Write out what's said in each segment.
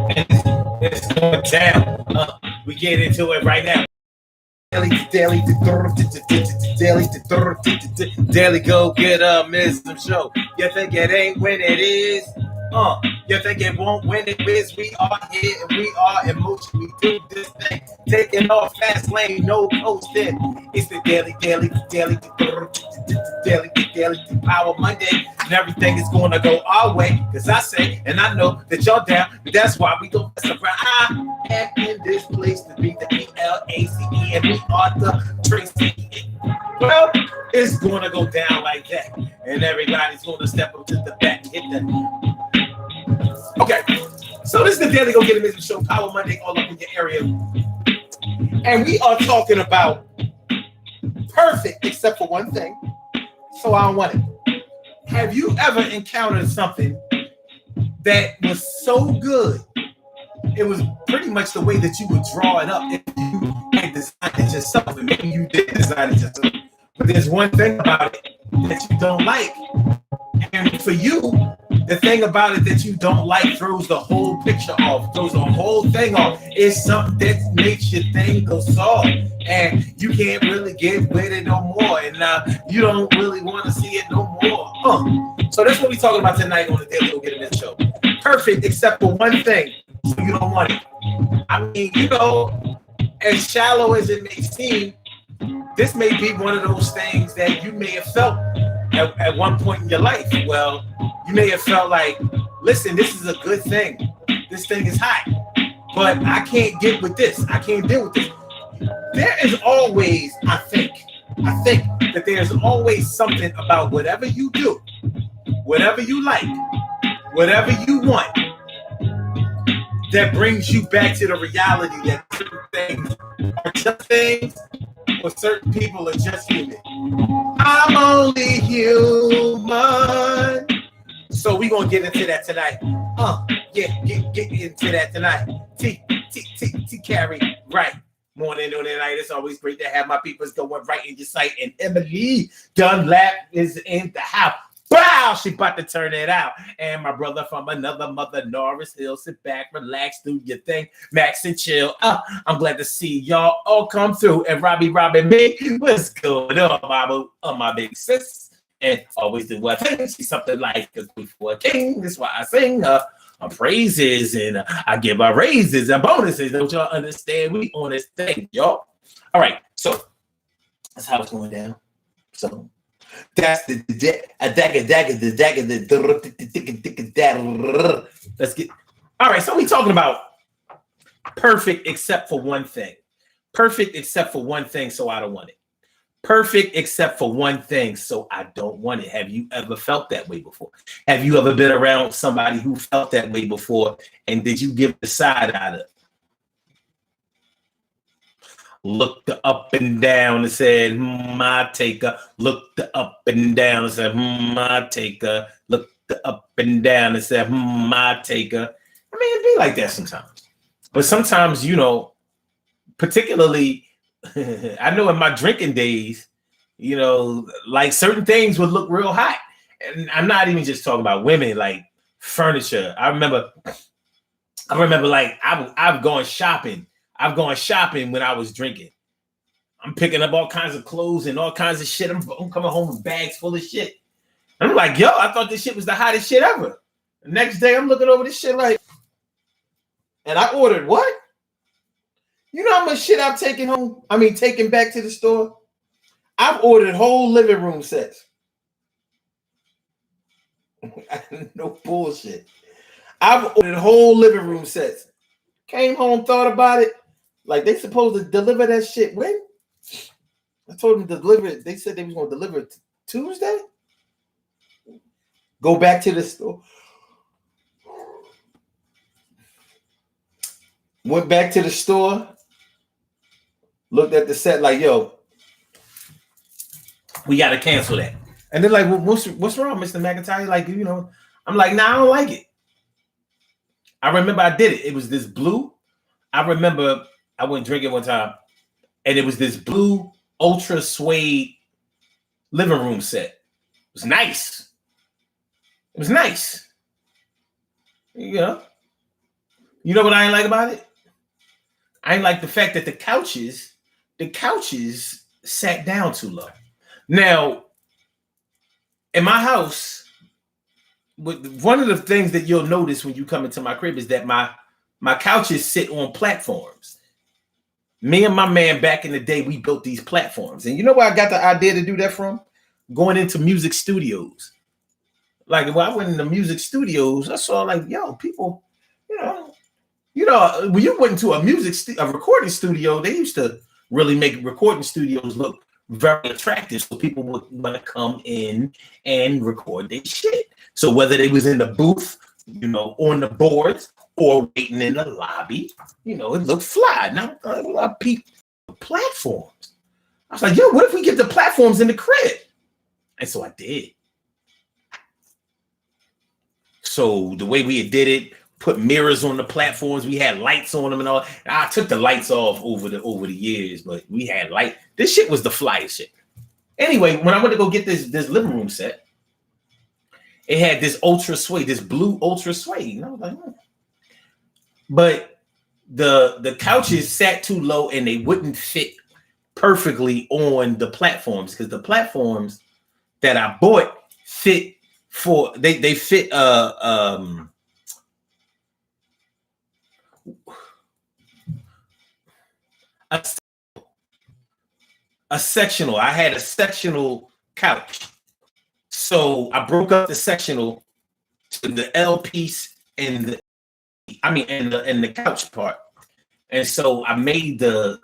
And it's going down. We get into it right now. Daily go get a Mism show. You think it ain't when it is? You think it won't when it is? We are here and we are in motion. We do this thing, taking off fast lane, no coasting. It's the daily power Monday, and everything is gonna go our way. Cause I say, and I know that y'all down. That's why we don't mess around. I am in this place to be the ELACE, and we are the Tracy. Well, it's gonna go down like that, and everybody's gonna step up to the back, hit the. Okay, so this is the Daily Go Get It Business Show, Power Monday, all up in your area, and we are talking about perfect, except for one thing. So I don't want it. Have you ever encountered something that was so good? It was pretty much the way that you would draw it up if you had designed it yourself, and maybe you did design it yourself. But there's one thing about it that you don't like. And for you, the thing about it that you don't like throws the whole picture off, throws the whole thing off. It's something that makes your thing go soft, and you can't really get with it no more. And you don't really want to see it no more. So that's what we're talking about tonight on the Daily Go Get It Business Show. Perfect, except for one thing. So you don't want it. I mean, as shallow as it may seem, this may be one of those things that you may have felt at one point in your life. Well, you may have felt like, listen, this is a good thing. This thing is hot, but I can't get with this. I can't deal with this. There is always, I think that there's always something about whatever you do, whatever you like, whatever you want, that brings you back to the reality that certain things are just things, or certain people are just human. I'm only human. So we're going to get into that tonight. Get into that tonight. T carry right. Morning, noon, and night. It's always great to have my peoples going right in your sight. And Emily Dunlap is in the house. Wow, she about to turn it out. And my brother from another mother, Norris Hill, sit back, relax, do your thing, Max and chill. I'm glad to see y'all all come through. And Robbie, me, what's going on, my big sis? And always do what thing. She's something like, because before a king, that's why I sing praises and I give our raises and bonuses. Don't y'all understand? We on this thing, y'all. All right, so that's how it's going down. So that's the let's get all right. So we talking about perfect except for one thing. Perfect except for one thing, so I don't want it. Perfect except for one thing, so I don't want it. Have you ever felt that way before? Have you ever been around somebody who felt that way before? And did you give the side out of it? Looked up and down and said, I take her. Looked up and down and said, I take her. Looked up and down and said, I take her. I mean, it'd be like that sometimes. But sometimes, particularly, I know in my drinking days, like certain things would look real hot. And I'm not even just talking about women, like furniture. I remember like I've gone shopping. I've gone shopping when I was drinking. I'm picking up all kinds of clothes and all kinds of shit. I'm coming home with bags full of shit. I'm like, yo, I thought this shit was the hottest shit ever. The next day, I'm looking over this shit like, and I ordered what? You know how much shit I've taken home? I mean, taken back to the store? I've ordered whole living room sets. No bullshit. I've ordered whole living room sets. Came home, thought about it. Like, they supposed to deliver that shit when? I told them to deliver it. They said they was going to deliver it Tuesday. Go back to the store. Went back to the store. Looked at the set like, yo, we got to cancel that. And they're like, well, what's wrong, Mr. McIntyre? Like, I'm like, nah, I don't like it. I remember I did it. It was this blue. I remember I went drinking one time, and it was this blue ultra suede living room set. It was nice. It was nice. You You know what I ain't like about it? I ain't like the fact that the couches sat down too low. Now, in my house, one of the things that you'll notice when you come into my crib is that my couches sit on platforms. Me and my man back in the day, we built these platforms. And you know where I got the idea to do that from? Going into music studios. Like, when I went into music studios, I saw like, yo, people, when you went into a recording studio, they used to really make recording studios look very attractive, so people would want to come in and record their shit. So whether they was in the booth, on the boards, or waiting in the lobby, it looked fly. Now I peeped the platforms. I was like, yo, what if we get the platforms in the crib? And so I did. So the way we did it, put mirrors on the platforms, we had lights on them and all. And I took the lights off over the years, but we had light. This shit was the flyest shit. Anyway, when I went to go get this living room set, it had this ultra suede, this blue ultra suede. And I was like, But the couches sat too low and they wouldn't fit perfectly on the platforms, because the platforms that I bought fit for they fit a sectional. I had a sectional couch, so I broke up the sectional to the L piece and the couch part, and so I made that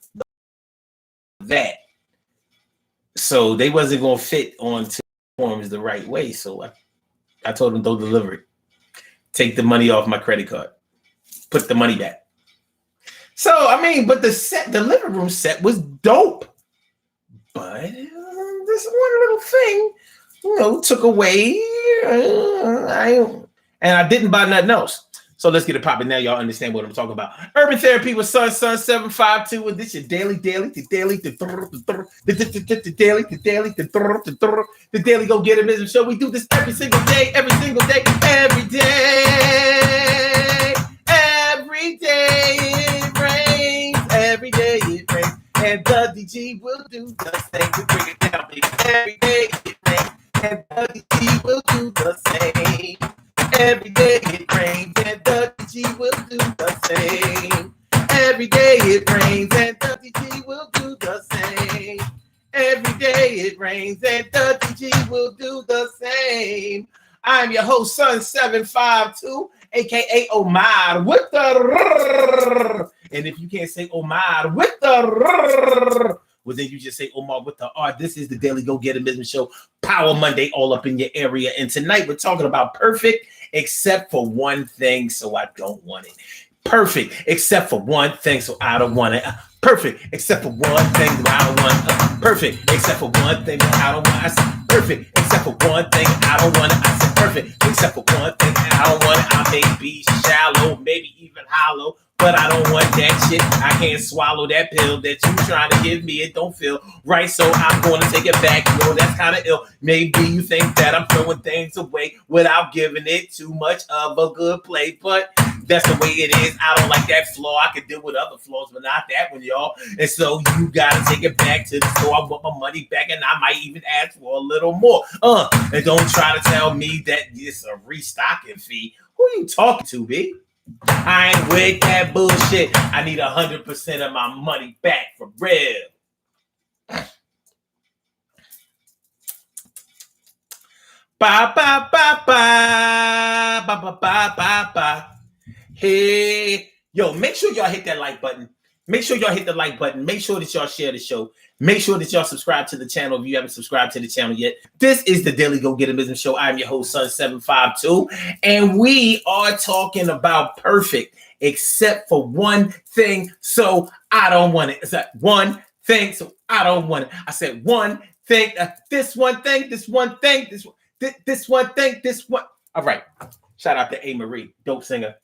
so they wasn't gonna fit onto forms the right way. So I told them, don't deliver it. Take the money off my credit card. Put the money back. So, but the living room set was dope. But this one little thing, took away. And I didn't buy nothing else. So let's get it popping now. Y'all understand what I'm talking about. Urban Therapy with Sun 752. And this is the Daily Go Get It show. We do this every single day. Every day it rains. Every day it rains. And the DG will do the same. We bring it down, baby. Every day it rains. And the DG will do the same. Every day it rains and the DG will do the same. Every day it rains and the DG will do the same. Every day it rains and the DG will do the same. I'm your host, Sun 752, aka Omar with the. And if you can't say Omar with the, well, then you just say Omar with the R. This is the Daily Go Get It Business Show, Power Monday, all up in your area. And tonight we're talking about perfect, except for one thing, so I don't want it. Perfect, except for one thing, so I don't want it. Perfect, except for one thing, so I don't want it. Perfect, except for one thing, I don't want it. I said perfect, except for one thing, I don't want it. I said perfect, except for one thing, I don't want it. I may be shallow, maybe even hollow, but I don't want that shit. I can't swallow that pill that you trying to give me. It don't feel right, so I'm going to take it back. That's kind of ill. Maybe you think that I'm throwing things away without giving it too much of a good play, but that's the way it is. I don't like that flaw. I could deal with other flaws, but not that one, y'all. And so you got to take it back to the store. I want my money back, and I might even ask for a little more. And don't try to tell me that it's a restocking fee. Who you talking to, B? I ain't with that bullshit. I need 100% of my money back for real. Ba ba ba ba ba ba ba ba ba. Hey, yo, make sure y'all hit that like button. Make sure y'all hit the like button. Make sure that y'all share the show. Make sure that y'all subscribe to the channel if you haven't subscribed to the channel yet. This is the Daily Go Get It Business Show. I'm your host, Sun 752, and we are talking about perfect, except for one thing. So I don't want it. It's that one thing. So I don't want it. I said one thing. This one thing. This one thing. This one thing. This one. All right. Shout out to A. Marie, dope singer.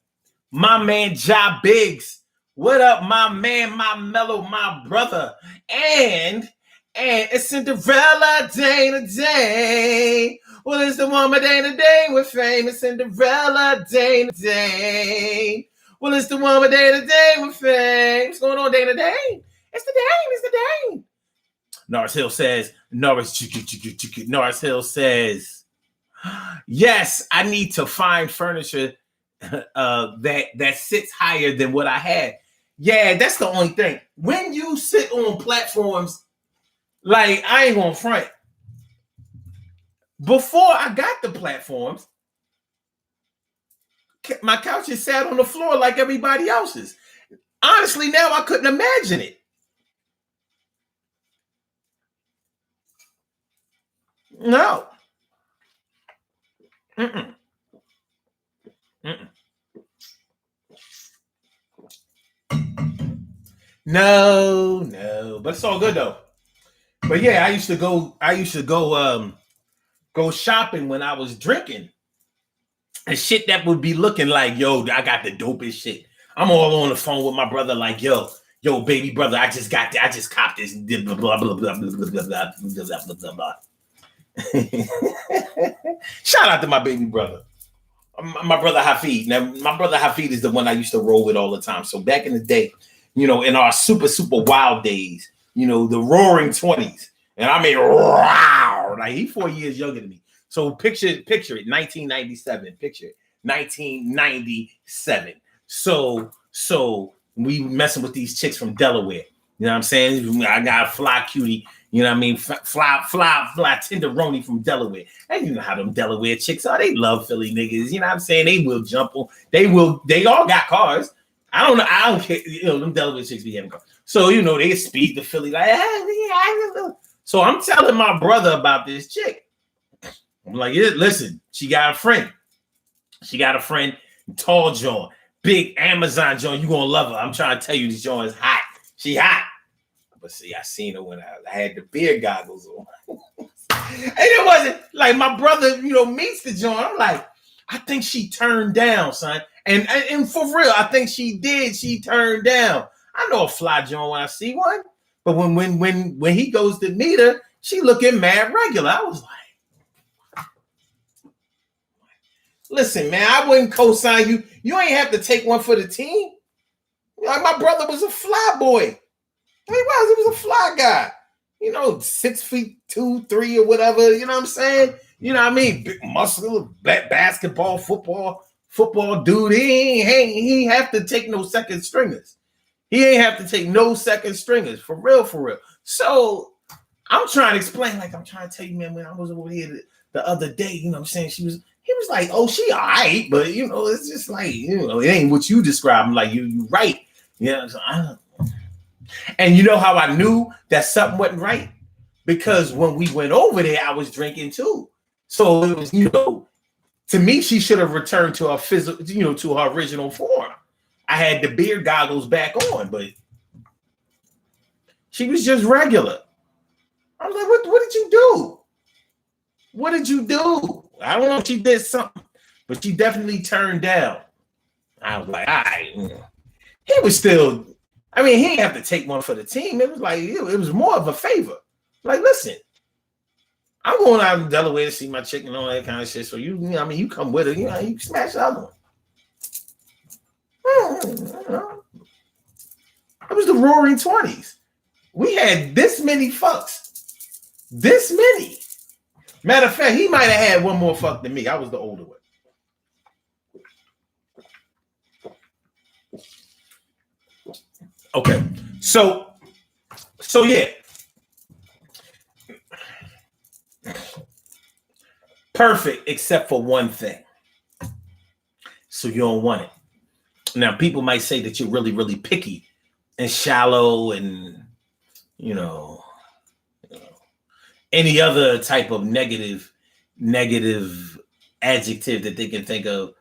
My man, Ja Biggs. What up, my man, my mellow, my brother. And it's Cinderella Day today. Well, it's the woman day today with famous Cinderella Day today. Well, it's the one with Day to Day with fame. What's going on, Day to Day? It's the Dame. It's the Dame. Norris Hill says, Norris Hill says, yes, I need to find furniture that sits higher than what I had. Yeah, that's the only thing. When you sit on platforms, like, I ain't gonna front. Before I got the platforms, my couches sat on the floor like everybody else's. Honestly, now I couldn't imagine it. No. Mm-mm. Mm-mm. No, but it's all good though. But yeah, I used to go shopping when I was drinking. And shit that would be looking like, yo, I got the dopest shit. I'm all on the phone with my brother, like, yo, baby brother, I just copped this. Blah, blah, blah, blah, blah, blah, blah, blah, blah, blah. Shout out to my baby brother. My brother Hafid. Now, my brother Hafid is the one I used to roll with all the time. So back in the day, in our super wild days, the roaring 20s. And I mean, wow, like he's 4 years younger than me. So picture it, 1997. Picture it, 1997. So we messing with these chicks from Delaware. You know what I'm saying? I got a fly cutie. You know what I mean? Fly tenderoni from Delaware. And you know how them Delaware chicks are. They love Philly niggas. You know what I'm saying? They will jump on. They all got cars. I don't know. I don't care. Them Delaware chicks be having cars. So, they speak to Philly like, so I'm telling my brother about this chick. I'm like, yeah, listen, she got a friend. Tall John, big Amazon John. You gonna love her. I'm trying to tell you, this John is hot. She hot. But see, I seen her when I had the beer goggles on. And it wasn't like my brother, meets the John. I'm like, I think she turned down, son. And for real, I think she did. She turned down. I know a fly John when I see one. But when he goes to meet her, she looking mad regular. I was like, listen, man, I wouldn't co-sign you. You ain't have to take one for the team. Like my brother was a fly boy. He was a fly guy. 6'2", 3" or whatever. You know what I'm saying? You know what I mean? Big muscle, basketball, football dude. He ain't have to take no second stringers. He ain't have to take no second stringers. For real. So I'm trying to explain, like I'm trying to tell you, man, when I was over here the other day, you know what I'm saying? He was like, oh, she all right, but it's just like, it ain't what you describe. Like you right. Yeah. So and you know how I knew that something wasn't right? Because when we went over there, I was drinking too. So it was, to me, she should have returned to her physical, to her original form. I had the beer goggles back on, but she was just regular. I was like, what did you do? What did you do? I don't know if she did something, but she definitely turned down. I was like, all right. He was still, he didn't have to take one for the team. It was like, it was more of a favor. Like, listen, I'm going out in Delaware to see my chick and all that kind of shit. So you come with her, you smash the other one. It was the roaring 20s. We had this many fucks. This many. Matter of fact, he might have had one more fuck than me. I was the older one. Okay. So yeah. Perfect, except for one thing. So you don't want it. Now, people might say that you're really, really picky and shallow and, any other type of negative adjective that they can think of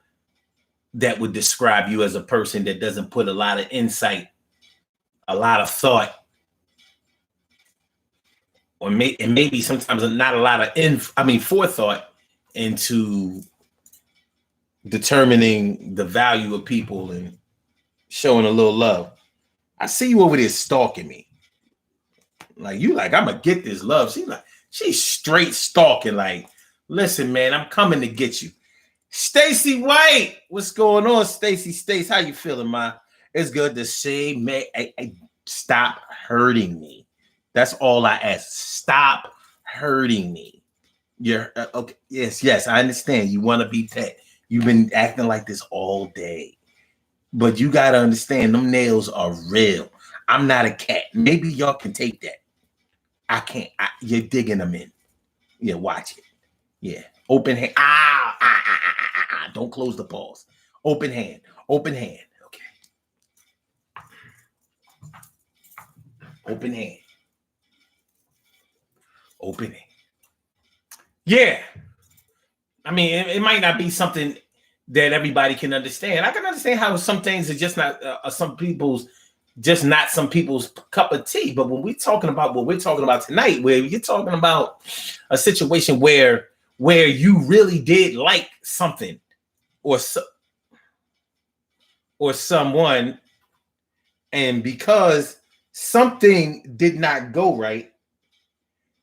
that would describe you as a person that doesn't put a lot of insight, a lot of thought, or maybe sometimes not a lot of forethought into determining the value of people and showing a little love. I see you over there stalking me. Like, I'm gonna get this love. She's straight stalking. Like, listen, man, I'm coming to get you. Stacy White, what's going on, Stacy? Stace, how you feeling, man? It's good to see, man. Stop hurting me. That's all I ask. Stop hurting me. You're okay. Yes, I understand. You want to be pet. You've been acting like this all day, but you gotta understand them nails are real. I'm not a cat. Maybe y'all can take that. I can't. You're digging them in. Yeah, watch it. Yeah, open hand. Don't close the paws. Open hand. Open hand. Okay. Open hand. Open hand. Yeah. I mean, it might not be something that everybody can understand. I can understand how some things are just not some people's cup of tea. But when we're talking about what we're talking about tonight, where you're talking about a situation where you really did like something or someone, and because something did not go right,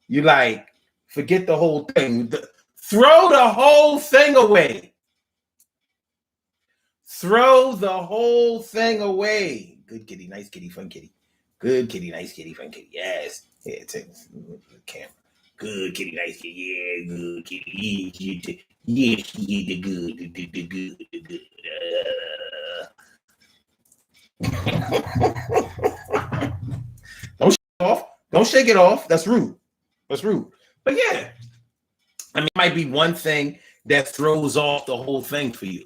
you like forget the whole thing. Throw the whole thing away. Throw the whole thing away. Good kitty, nice kitty, fun kitty. Good kitty, nice kitty, fun kitty. Yes. Yeah, take the camera. Good kitty, nice kitty. Yeah, good kitty. Yeah, the good. Don't shake it off. Don't shake it off. That's rude. But yeah, I mean, it might be one thing that throws off the whole thing for you.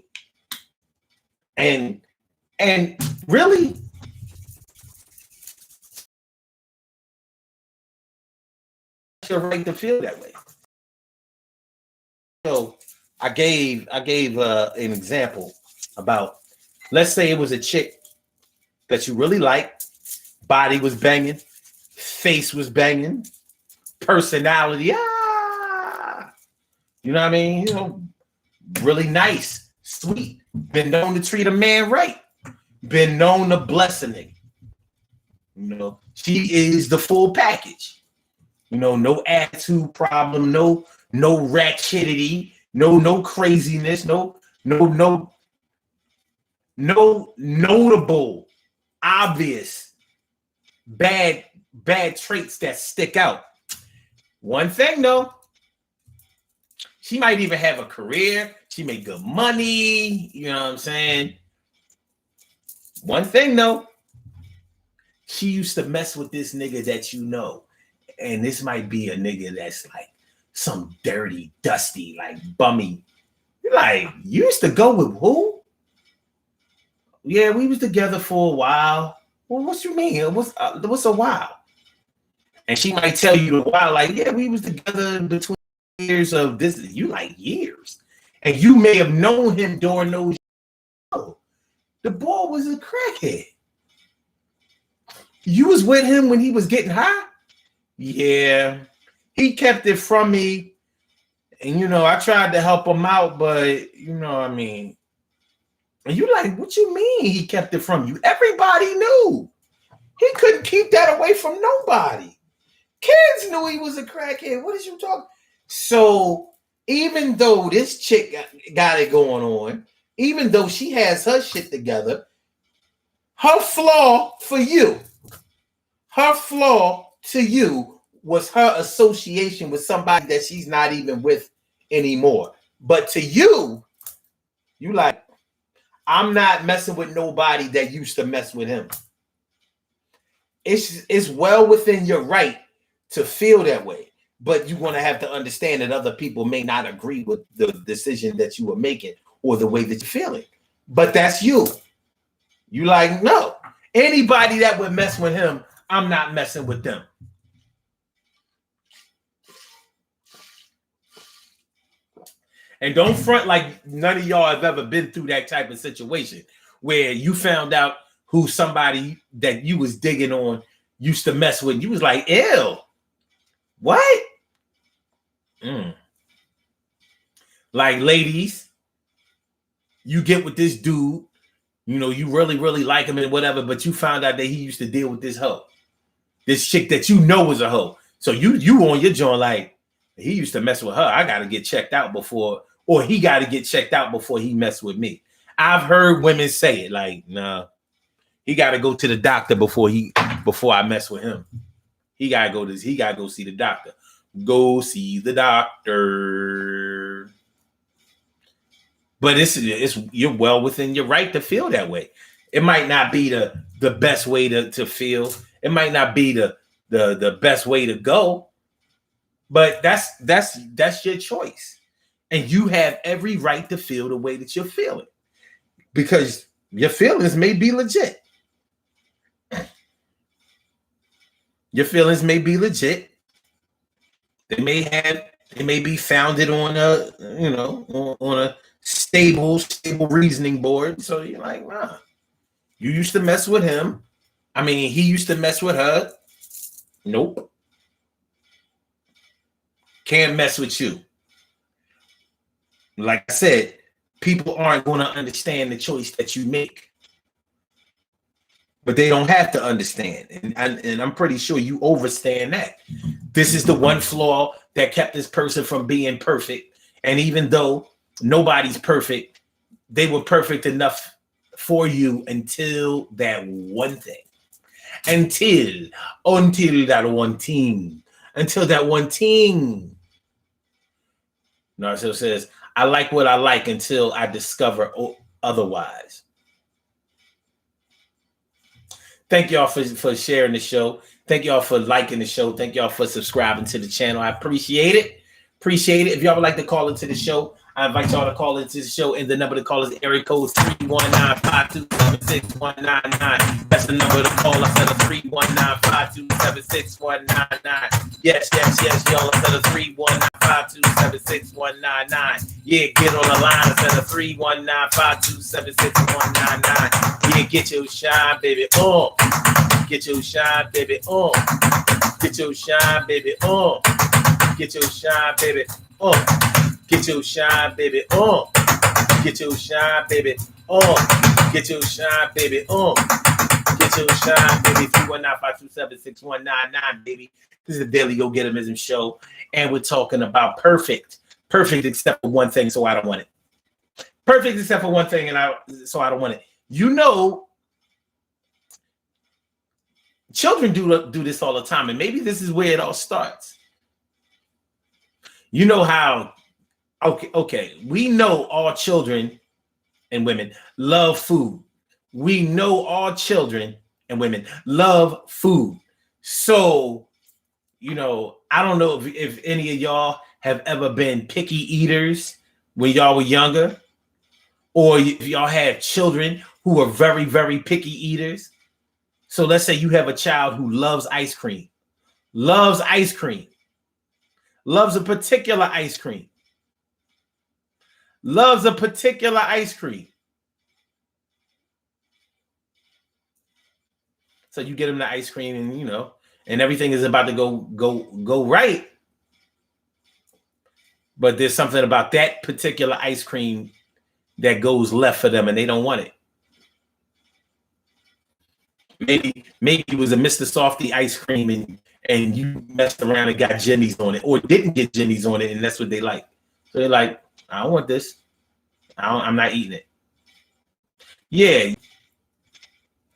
And really, it's your right to feel that way. So I gave an example about, let's say it was a chick that you really liked, body was banging, face was banging, personality, you know what I mean? You know, really nice, sweet, been known to treat a man right, been known to bless a nigga. You know, she is the full package. You know, no attitude problem, no ratchetity, no craziness, no notable, obvious, bad traits that stick out. One thing though, she might even have a career. She made good money. You know what I'm saying? One thing though, she used to mess with this nigga that you know. And this might be a nigga that's like some dirty, dusty, like bummy. You're like, you used to go with who? Yeah, we was together for a while. Well, what you mean? What's a while? And she might tell you a while, like, yeah, we was together between years of this. You like years. And you may have known him during those years. Oh, the boy was a crackhead. You was with him when he was getting high? Yeah. He kept it from me. And, you know, I tried to help him out, but, you know what I mean? And you like, what you mean he kept it from you? Everybody knew. He couldn't keep that away from nobody. Kids knew he was a crackhead. What is you talking? So even though this chick got it going on, even though she has her shit together, her flaw to you was her association with somebody that she's not even with anymore. But to you like, I'm not messing with nobody that used to mess with him. It's well within your right to feel that way, but you're going to have to understand that other people may not agree with the decision that you were making or the way that you're feeling. But that's you. You like, no. Anybody that would mess with him, I'm not messing with them. And don't front like none of y'all have ever been through that type of situation where you found out who somebody that you was digging on used to mess with. You was like, ew. What? Like, ladies, you get with this dude, you know, you really, really like him and whatever, but you found out that he used to deal with this hoe. This chick that you know was a hoe. So you on your joint like, he used to mess with her. I got to get checked out before, or he got to get checked out before he mess with me. I've heard women say it like, nah, he got to go to the doctor before I mess with him. He got to go see the doctor. Go see the doctor. But it's you're well within your right to feel that way. It might not be the best way to feel. It might not be the best way to go. But that's your choice. And you have every right to feel the way that you're feeling. Because your feelings may be legit. Your feelings may be legit. They may be founded on a stable reasoning board. So you're like, nah. You used to mess with him. I mean, he used to mess with her. Nope. Can't mess with you. Like I said, people aren't going to understand the choice that you make. But they don't have to understand. And I'm pretty sure you understand that. This is the one flaw that kept this person from being perfect. And even though nobody's perfect, they were perfect enough for you until that one thing. Until that one thing. Until that one thing. Narciso says, I like what I like until I discover otherwise. Thank y'all for sharing the show. Thank y'all for liking the show. Thank y'all for subscribing to the channel. I appreciate it. If y'all would like to call into the show, I invite y'all to call into the show. And the number to call is area code 319-527-6199. That's the number to call. I said a 319-527-6199. Yes, y'all. I said a 319-527-6199. Yeah, get on the line. I said a 319-527-6199. Yeah, get your shine, baby. Get your shine, baby. Get your shine, baby. Get your shine, baby. Get your shine, baby. Get your shine, baby. Get your shine, baby. Get your shine, baby. 319-527-6199, baby. This is the Daily Go Getimism show, and we're talking about perfect except for one thing, so I don't want it. Perfect except for one thing, so I don't want it. You know, children do this all the time, and maybe this is where it all starts. You know how, okay, we know all children and women love food. We know all children and women love food. So, you know, I don't know if any of y'all have ever been picky eaters when y'all were younger, or if y'all have children who are very, very picky eaters. So let's say you have a child who loves ice cream, loves a particular ice cream, So you get him the ice cream, and and everything is about to go right. But there's something about that particular ice cream that goes left for them, and they don't want it. Maybe it was a Mr. Softy ice cream, and you messed around and got Jenny's on it, or didn't get Jenny's on it, and that's what they like. So they're like, I don't want this. I'm not eating it. Yeah.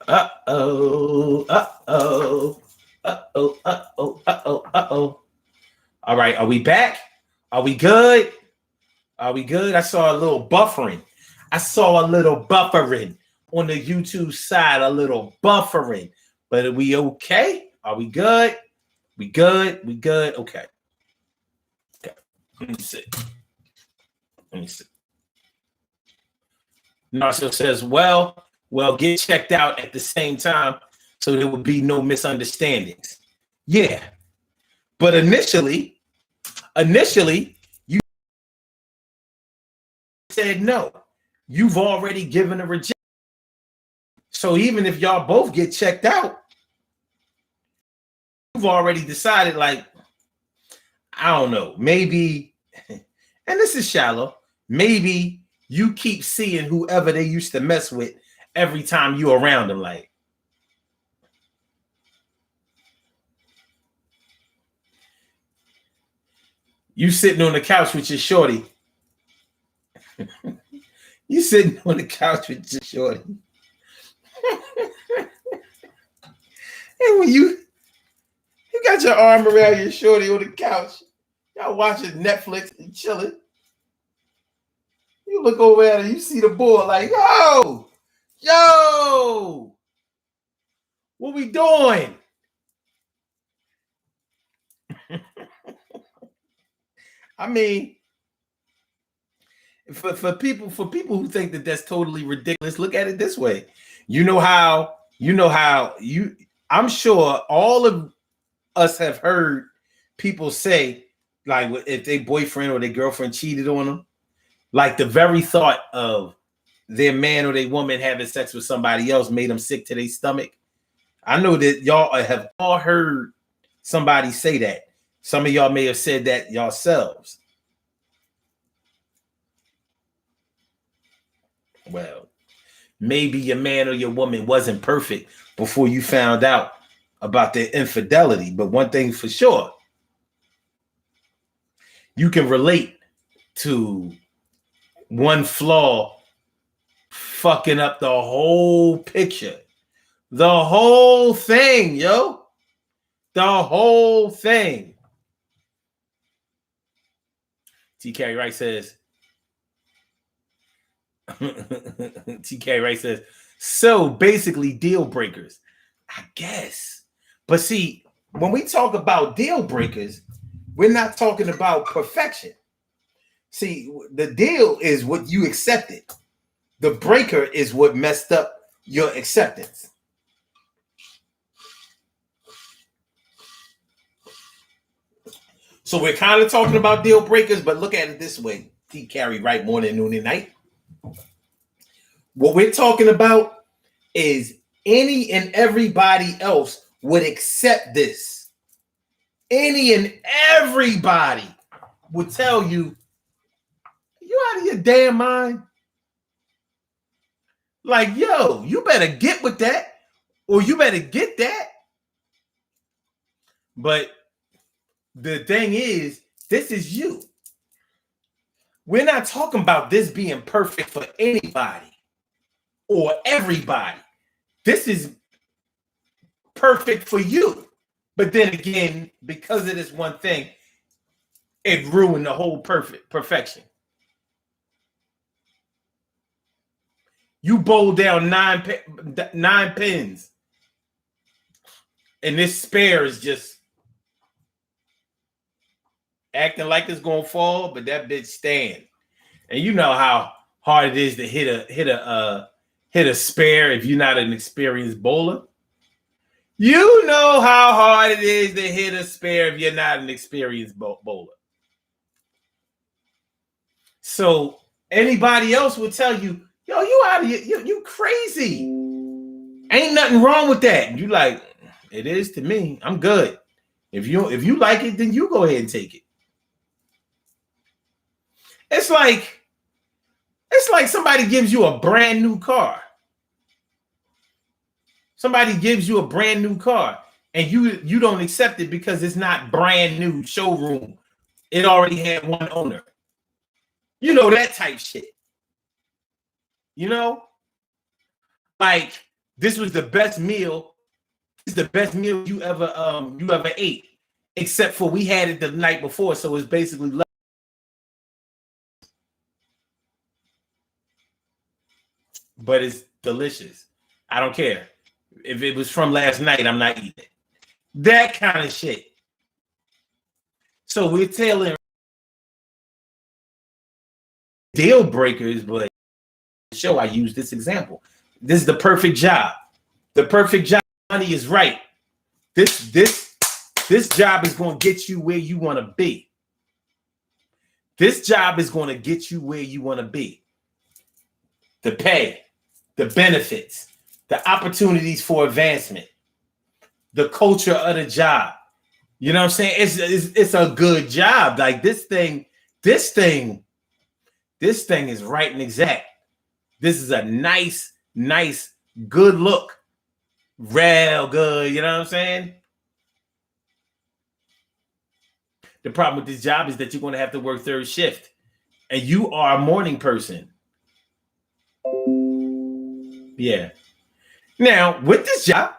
Uh-oh. All right, are we back? Are we good? I saw a little buffering. On the YouTube side, a little buffering. But are we okay? Are we good? We good? Okay. Let me see. Narciso says, well, get checked out at the same time so there would be no misunderstandings. Yeah. But initially, you said no. You've already given a rejection. So even if y'all both get checked out, you've already decided, like, I don't know, maybe, and this is shallow, maybe you keep seeing whoever they used to mess with every time you around them. Like, you sitting on the couch with your shorty, You sitting on the couch with your shorty. And when you got your arm around your shorty on the couch, y'all watching Netflix and chilling. You look over at her, you see the boy like, yo, what we doing? I mean, for people who think that that's totally ridiculous, look at it this way. I'm sure all of us have heard people say, like, if their boyfriend or their girlfriend cheated on them, like the very thought of their man or their woman having sex with somebody else made them sick to their stomach. I know that y'all have all heard somebody say that. Some of y'all may have said that yourselves. Well, maybe your man or your woman wasn't perfect before you found out about their infidelity. But one thing for sure, you can relate to one flaw fucking up the whole picture. The whole thing, yo. The whole thing. T. Carey Wright says, so basically deal breakers. I guess. But see, when we talk about deal breakers, we're not talking about perfection. See, the deal is what you accepted. The breaker is what messed up your acceptance. So we're kind of talking about deal breakers, but look at it this way. T. Carey Wright, morning, noon, and night. What we're talking about is any and everybody else would accept this. Any and everybody would tell you, you out of your damn mind? Like, yo, you better get with that, or you better get that. But the thing is, this is you. We're not talking about this being perfect for anybody or everybody. This is perfect for you. But then again, because of this one thing, it ruined the whole perfection. You bowled down nine pins, and this spare is just acting like it's gonna fall, but that bitch stand. And you know how hard it is to hit a spare if you're not an experienced bowler. You know how hard it is to hit a spare if you're not an experienced bowler. So anybody else would tell you, yo, you out of here, you crazy. Ain't nothing wrong with that. And you like, it is to me. I'm good. If you like it, then you go ahead and take it. It's like somebody gives you a brand new car. Somebody gives you a brand new car and you don't accept it because it's not brand new showroom. It already had one owner. You know, that type shit. You know? Like, this was the best meal. This is the best meal you ever ate. Except for we had it the night before, so it's basically left. But it's delicious. I don't care. If it was from last night, I'm not eating it. That kind of shit. So we're telling deal breakers, but show I use this example. This is the perfect job. The perfect job. Money is right. This job is going to get you where you want to be. This job is going to get you where you want to be. The pay, the benefits, the opportunities for advancement, the culture of the job. You know what I'm saying? It's a good job. Like this thing is right and exact. This is a nice, good look. Real good. You know what I'm saying? The problem with this job is that you're going to have to work third shift. and you are a morning person. Yeah. Now, with this job,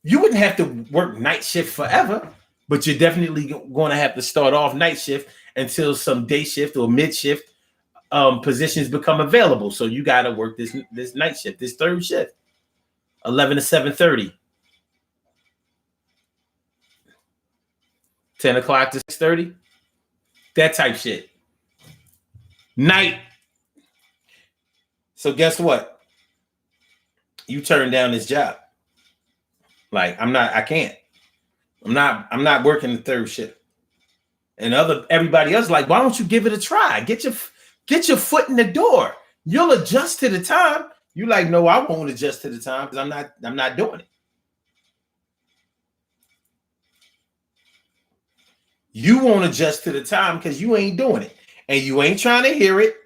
you wouldn't have to work night shift forever, but you're definitely going to have to start off night shift until some day shift or mid shift positions become available. So you got to work this night shift, this third shift, 11 to 7:30, 10 o'clock to 6:30, that type shit. Night. So guess what? You turn down this job. Like, I can't. I'm not working the third shift. And everybody else like, why don't you give it a try? Get your foot in the door. You'll adjust to the time. You like, no, I won't adjust to the time because I'm not doing it. You won't adjust to the time because you ain't doing it. And you ain't trying to hear it.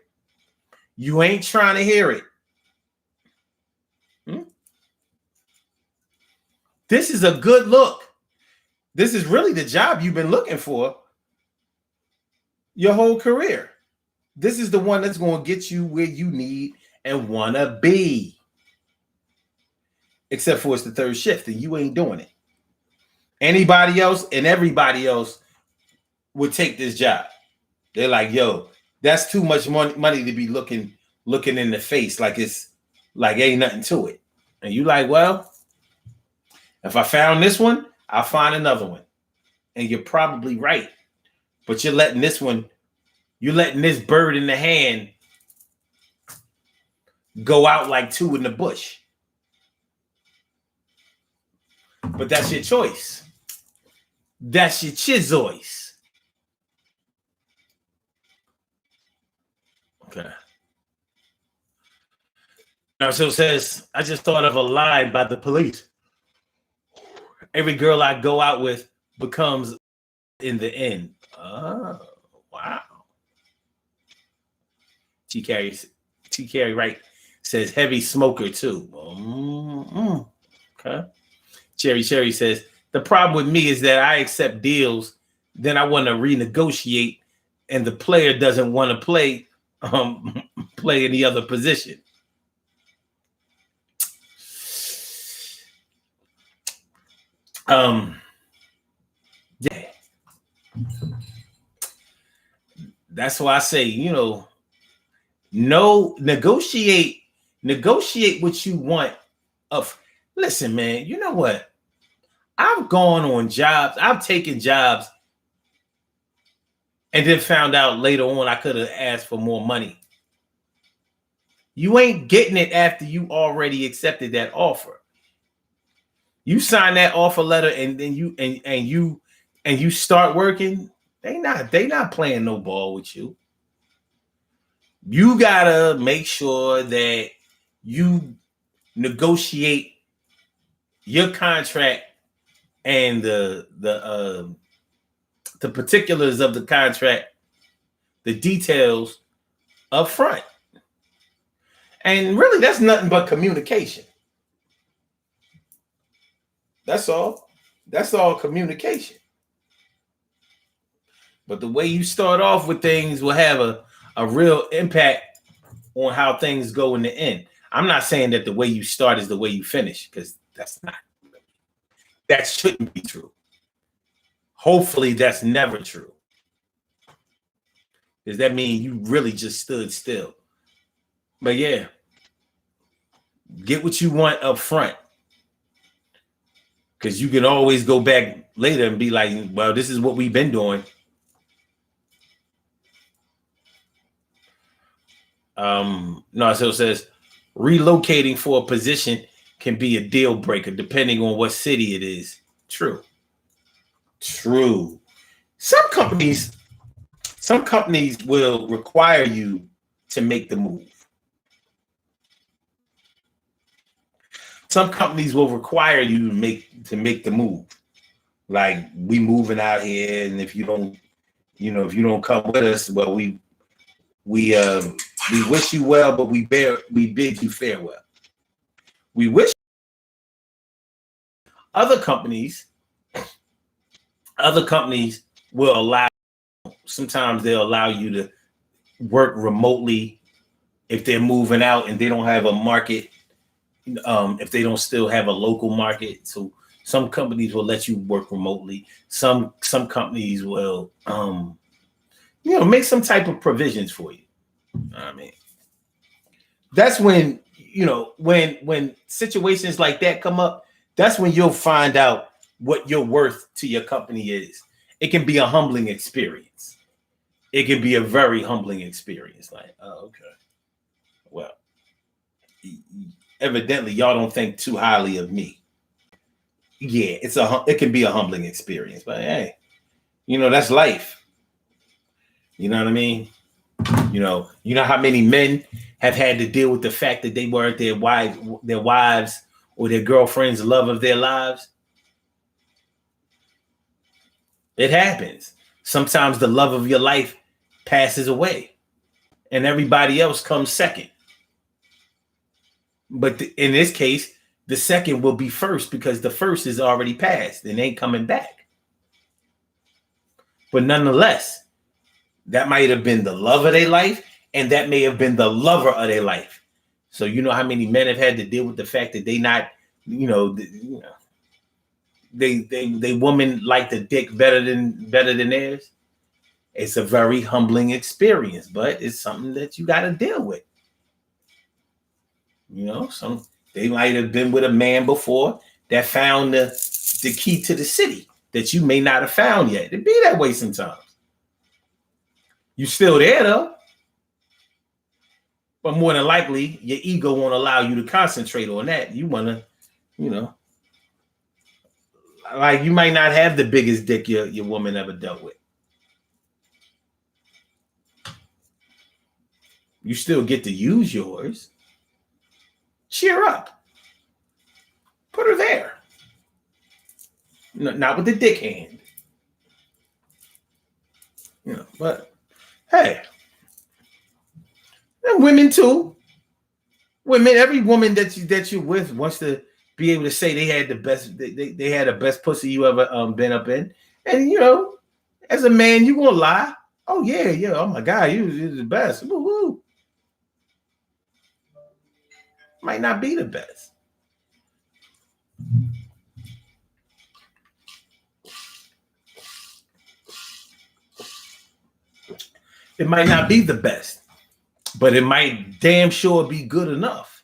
You ain't trying to hear it. This is a good look. This is really the job you've been looking for your whole career. This is the one that's going to get you where you need and want to be. Except for it's the third shift and you ain't doing it. Anybody else and everybody else would take this job. They're like, yo, that's too much money to be looking in the face like it's like ain't nothing to it. And you like, well, if I found this one, I'll find another one. And you're probably right. But you're letting this bird in the hand go out like two in the bush. But that's your choice. That's your choice. Okay. Now, so it says, I just thought of a line by the police. Every girl I go out with becomes in the end. Oh, wow. T. Carey Wright says heavy smoker too. Okay. Cherry says the problem with me is that I accept deals, then I want to renegotiate, and the player doesn't want to play any other position. Yeah. That's why I say, no, negotiate what you want. Listen, man, you know what? I've gone on jobs, I've taken jobs, and then found out later on I could have asked for more money. You ain't getting it after you already accepted that offer. You sign that offer letter and then you start working. They not playing no ball with you. You gotta make sure that you negotiate your contract and the particulars of the contract, the details up front. And really, that's nothing but communication. That's all. That's all communication. But the way you start off with things will have a real impact on how things go in the end. I'm not saying that the way you start is the way you finish, because that shouldn't be true. Hopefully that's never true. Does that mean you really just stood still? But yeah, get what you want up front. Because you can always go back later and be like, well, this is what we've been doing. No, so it says relocating for a position can be a deal breaker depending on what city it is. True. Some companies will require you to make the move. Some companies will require you to make the move. Like, we moving out here, and if you don't come with us, well, we wish you well, but we bid you farewell. We wish. Other companies will allow. Sometimes they'll allow you to work remotely if they're moving out and they don't have a market, if they don't still have a local market. So some companies will let you work remotely. Some companies will make some type of provisions for you. I mean, that's when when situations like that come up, that's when you'll find out what your worth to your company is. It can be a humbling experience. It can be a very humbling experience. Like, oh, okay. Well, evidently y'all don't think too highly of me. Yeah, it can be a humbling experience, but hey, that's life. You know what I mean? You know how many men have had to deal with the fact that they weren't their wives or their girlfriend's love of their lives? It happens. Sometimes the love of your life passes away and everybody else comes second. But in this case, the second will be first because the first is already passed and ain't coming back. But nonetheless, that might have been the love of their life, and that may have been the lover of their life. So you know how many men have had to deal with the fact that they not, they woman like the dick better than theirs. It's a very humbling experience, but it's something that you got to deal with. They might have been with a man before that found the key to the city that you may not have found yet. It be that way sometimes. You still there though, but more than likely your ego won't allow you to concentrate on that. You want to, like you might not have the biggest dick your woman ever dealt with. You still get to use yours. Cheer up. Put her there. No, not with the dick hand. But hey, and women too. Women, every woman that you're with wants to be able to say they had the best. They had the best pussy you ever been up in. And as a man, you gonna lie. Oh yeah. Oh my God, you're the best. Woo-hoo. Might not be the best. It might not be the best, but it might damn sure be good enough.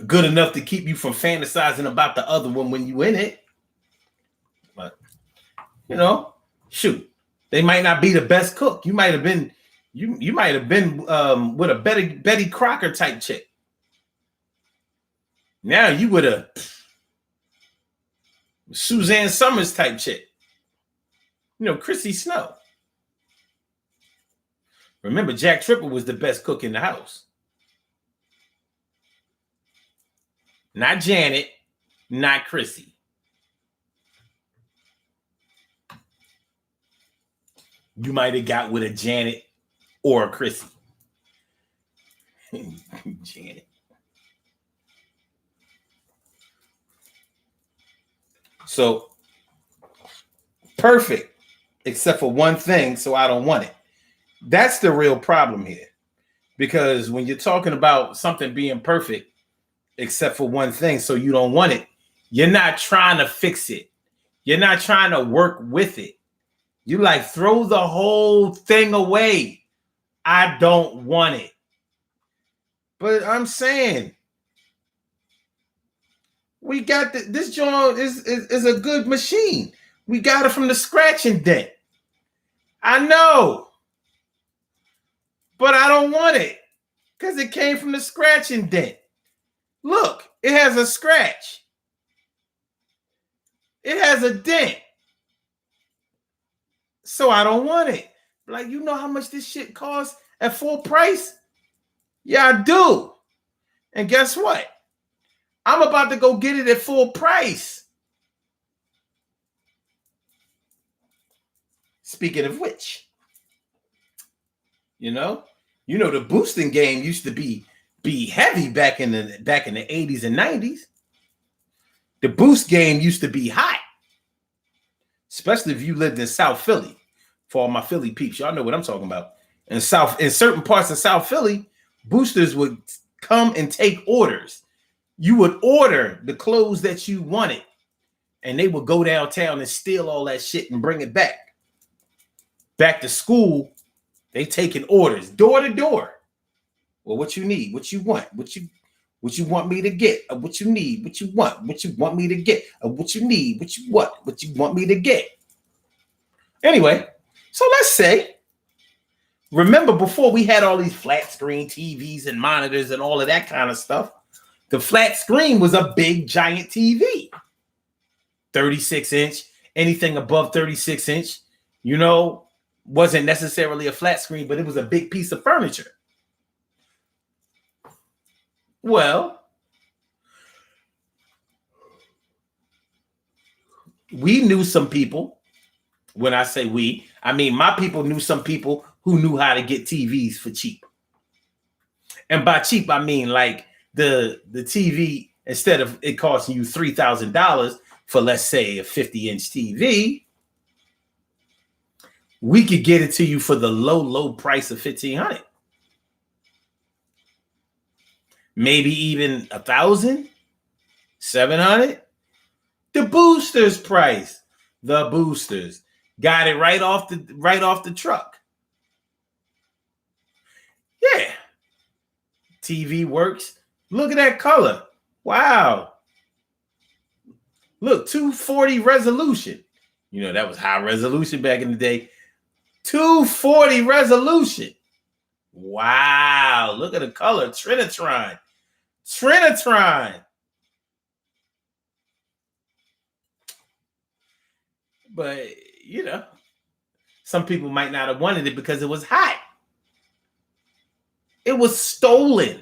Good enough to keep you from fantasizing about the other one when you in it. But shoot, they might not be the best cook. You might have been you might have been with a Betty Crocker type chick. Now you with a Suzanne Summers type chick. Chrissy Snow. Remember, Jack Tripper was the best cook in the house. Not Janet, not Chrissy. You might have got with a Janet or a Chrissy. Janet. So, perfect, except for one thing, so I don't want it. That's the real problem here. Because when you're talking about something being perfect, except for one thing, so you don't want it, you're not trying to fix it. You're not trying to work with it. You like throw the whole thing away. I don't want it. But I'm saying, we got this joint is a good machine. We got it from the scratching dent. I know. But I don't want it because it came from the scratching dent. Look, it has a scratch. It has a dent. So I don't want it. Like, you know how much this shit costs at full price? Yeah, I do. And guess what? I'm about to go get it at full price. Speaking of which, the boosting game used to be heavy back in the 80s and 90s. The boost game used to be hot, especially if you lived in South Philly. For all my Philly peeps, y'all know what I'm talking about. In certain parts of South Philly, boosters would come and take orders. You would order the clothes that you wanted, and they would go downtown and steal all that shit and bring it back. Back to school, they taking orders door to door. Well, what you need, what you want, what you want me to get, what you need, what you want me to get, what you need, what you want me to get. Anyway, so let's say, remember before we had all these flat screen TVs and monitors and all of that kind of stuff, the flat screen was a big giant TV. 36-inch, anything above 36-inch, wasn't necessarily a flat screen, but it was a big piece of furniture. Well, we knew some people. When I say we, I mean my people knew some people who knew how to get TVs for cheap. And by cheap, I mean like the TV, instead of it costing you $3,000 for, let's say, a 50-inch TV, we could get it to you for the low price of $1,500. Maybe even $1,000, $700. The boosters price. The boosters got it right off the truck. Yeah. TV works. Look at that color. Wow. Look, 240 resolution. That was high resolution back in the day. 240 resolution. Wow. Look at the color. Trinitron. But, some people might not have wanted it because it was hot. It was stolen.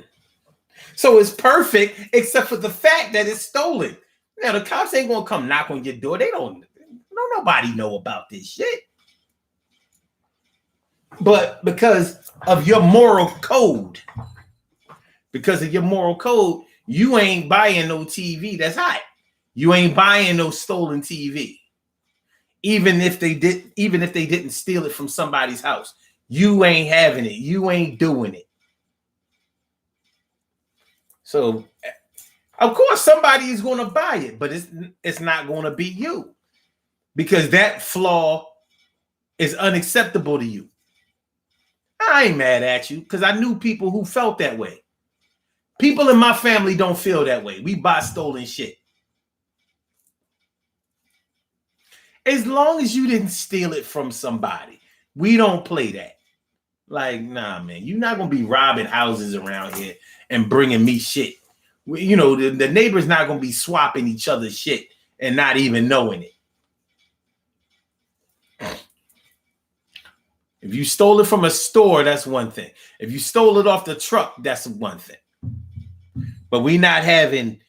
So it's perfect, except for the fact that it's stolen. Now, the cops ain't going to come knock on your door. Don't nobody know about this shit. But because of your moral code, you ain't buying no TV that's hot. You ain't buying no stolen TV. Even if they didn't steal it from somebody's house, you ain't having it. You ain't doing it. So, of course, somebody is going to buy it, but it's not going to be you, because that flaw is unacceptable to you. I ain't mad at you, because I knew people who felt that way. People in my family don't feel that way. We buy stolen shit. As long as you didn't steal it from somebody, we don't play that. Like, nah, man, you're not going to be robbing houses around here and bringing me shit. The neighbor's not going to be swapping each other's shit and not even knowing it. If you stole it from a store, that's one thing. If you stole it off the truck, that's one thing. But we not having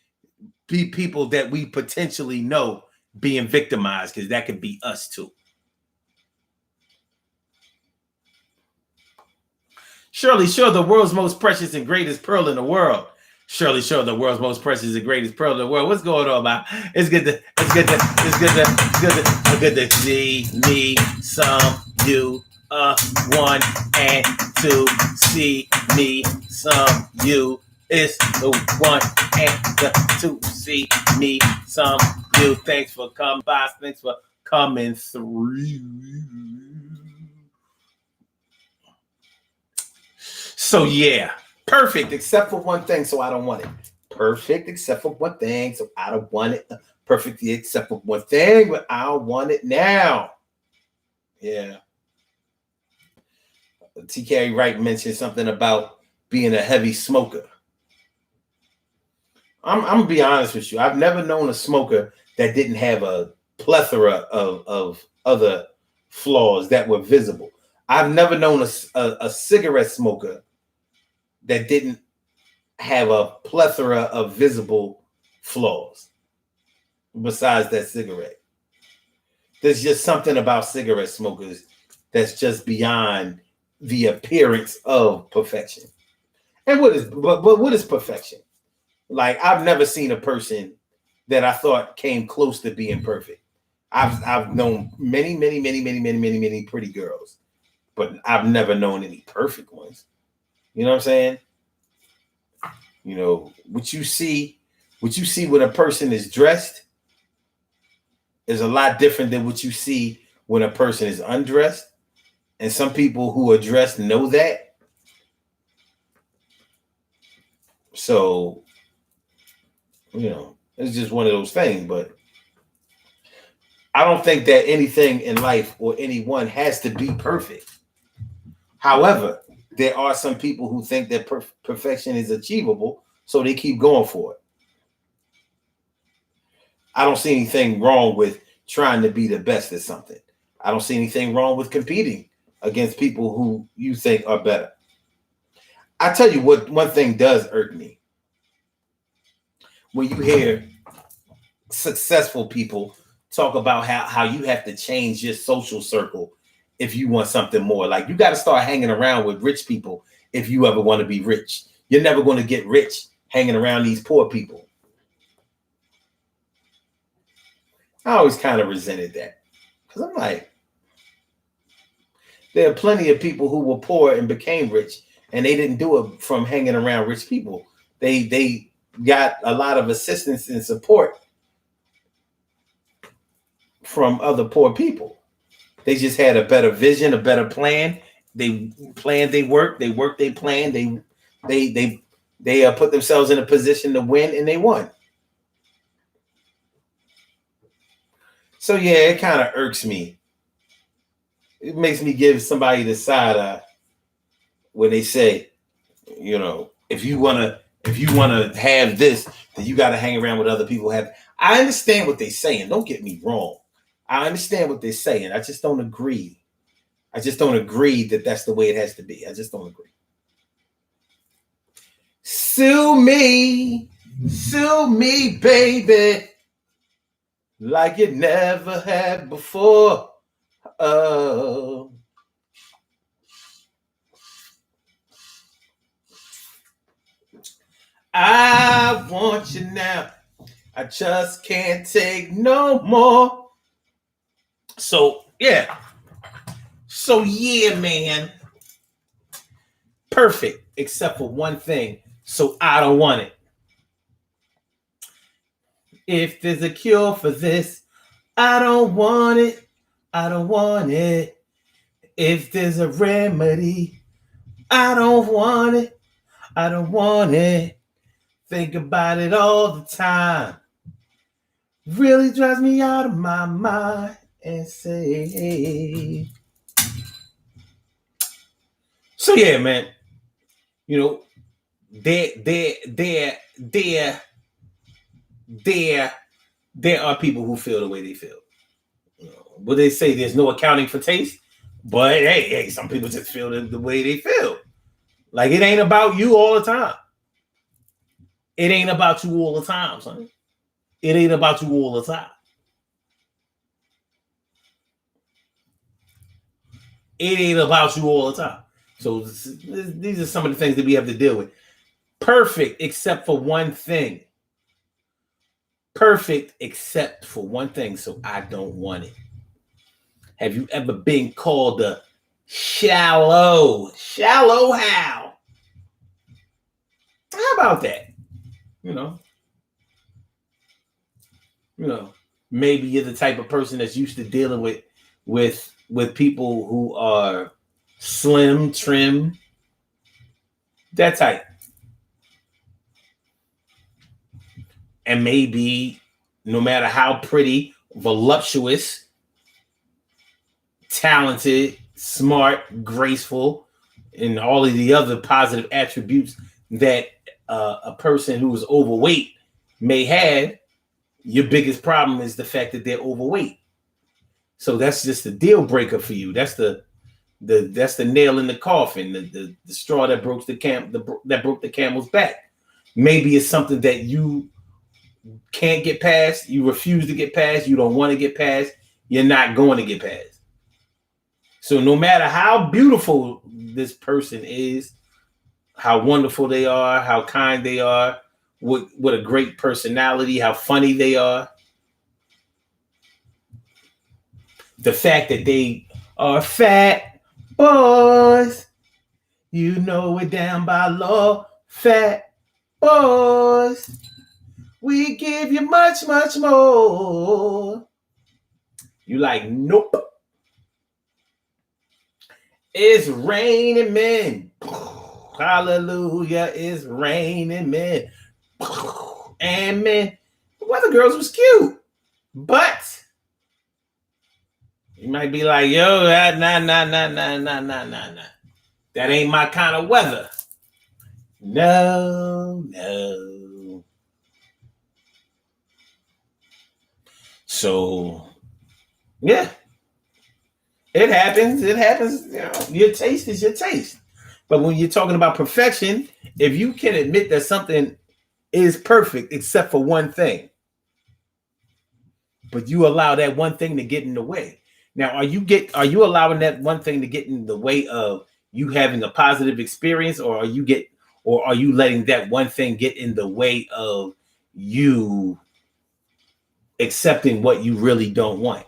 people that we potentially know being victimized, because that could be us too. Shirley Shore, the world's most precious and greatest pearl in the world. Shirley Shore, the world's most precious and greatest pearl in the world. What's going on, man? It's good to see me, some you, one and two, see me, some you. It's the one and the two, see me, some you. Thanks for coming by. Thanks for coming through. So yeah, perfect except for one thing, so I don't want it. Perfect except for one thing, so I don't want it. Perfect except for one thing, but I don't want it now. Yeah. TK Wright mentioned something about being a heavy smoker. I'm gonna be honest with you. I've never known a smoker that didn't have a plethora of other flaws that were visible. I've never known a cigarette smoker that didn't have a plethora of visible flaws besides that cigarette. There's just something about cigarette smokers that's just beyond the appearance of perfection. And what is perfection? Like, I've never seen a person that I thought came close to being perfect. I've known many pretty girls, but I've never known any perfect ones. You know what I'm saying? You know, what you see when a person is dressed is a lot different than what you see when a person is undressed. And some people who are dressed know that. So, you know, it's just one of those things. But I don't think that anything in life or anyone has to be perfect. However, there are some people who think that perfection is achievable, so they keep going for it. I don't see anything wrong with trying to be the best at something. I don't see anything wrong with competing against people who you think are better. I tell you what, one thing does irk me. When you hear successful people talk about how you have to change your social circle if you want something more. Like, you got to start hanging around with rich people if you ever want to be rich. You're never going to get rich hanging around these poor people. I always kind of resented that, because I'm like, there are plenty of people who were poor and became rich, and they didn't do it from hanging around rich people. They got a lot of assistance and support from other poor people. They just had a better vision, a better plan. They planned, they worked, they planned, they put themselves in a position to win, and they won. So yeah, it kind of irks me. It makes me give somebody the side eye when they say, you know, if you wanna have this, then you got to hang around with other people. I understand what they're saying. Don't get me wrong. I understand what they're saying. I just don't agree. I just don't agree that that's the way it has to be. I just don't agree. Sue me, baby, like you never had before. Oh. I want you now. I just can't take no more. So yeah, man. Perfect, except for one thing. So I don't want it. If there's a cure for this, I don't want it. I don't want it. If there's a remedy, I don't want it. I don't want it. Think about it all the time. Really drives me out of my mind. And say, so yeah, man. You know, there are people who feel the way they feel. You know, but they say there's no accounting for taste. But hey, some people just feel the way they feel. Like, it ain't about you all the time. It ain't about you all the time, son. It ain't about you all the time. It ain't about you all the time. So these are some of the things that we have to deal with. Perfect, except for one thing. Perfect, except for one thing. So I don't want it. Have you ever been called a shallow? Shallow how? How about that? You know, maybe you're the type of person that's used to dealing with people who are slim, trim, that type. And maybe no matter how pretty, voluptuous, talented, smart, graceful, and all of the other positive attributes that a person who is overweight may have, your biggest problem is the fact that they're overweight. So that's just a deal breaker for you. That's the nail in the coffin, the straw that broke the camel's back. Maybe it's something that you can't get past, you refuse to get past, you don't want to get past, you're not going to get past. So no matter how beautiful this person is, how wonderful they are, how kind they are, what a great personality, how funny they are, the fact that they are fat boys. You know it down by law. Fat boys. We give you much, much more. You like, nope. It's raining men. Hallelujah. It's raining men. And man, the Weather Girls was cute. But you might be like, yo, nah. That ain't my kind of weather. No. So, yeah. It happens. You know, your taste is your taste. But when you're talking about perfection, if you can admit that something is perfect except for one thing, but you allow that one thing to get in the way. Now, are you allowing that one thing to get in the way of you having a positive experience, or are you letting that one thing get in the way of you accepting what you really don't want?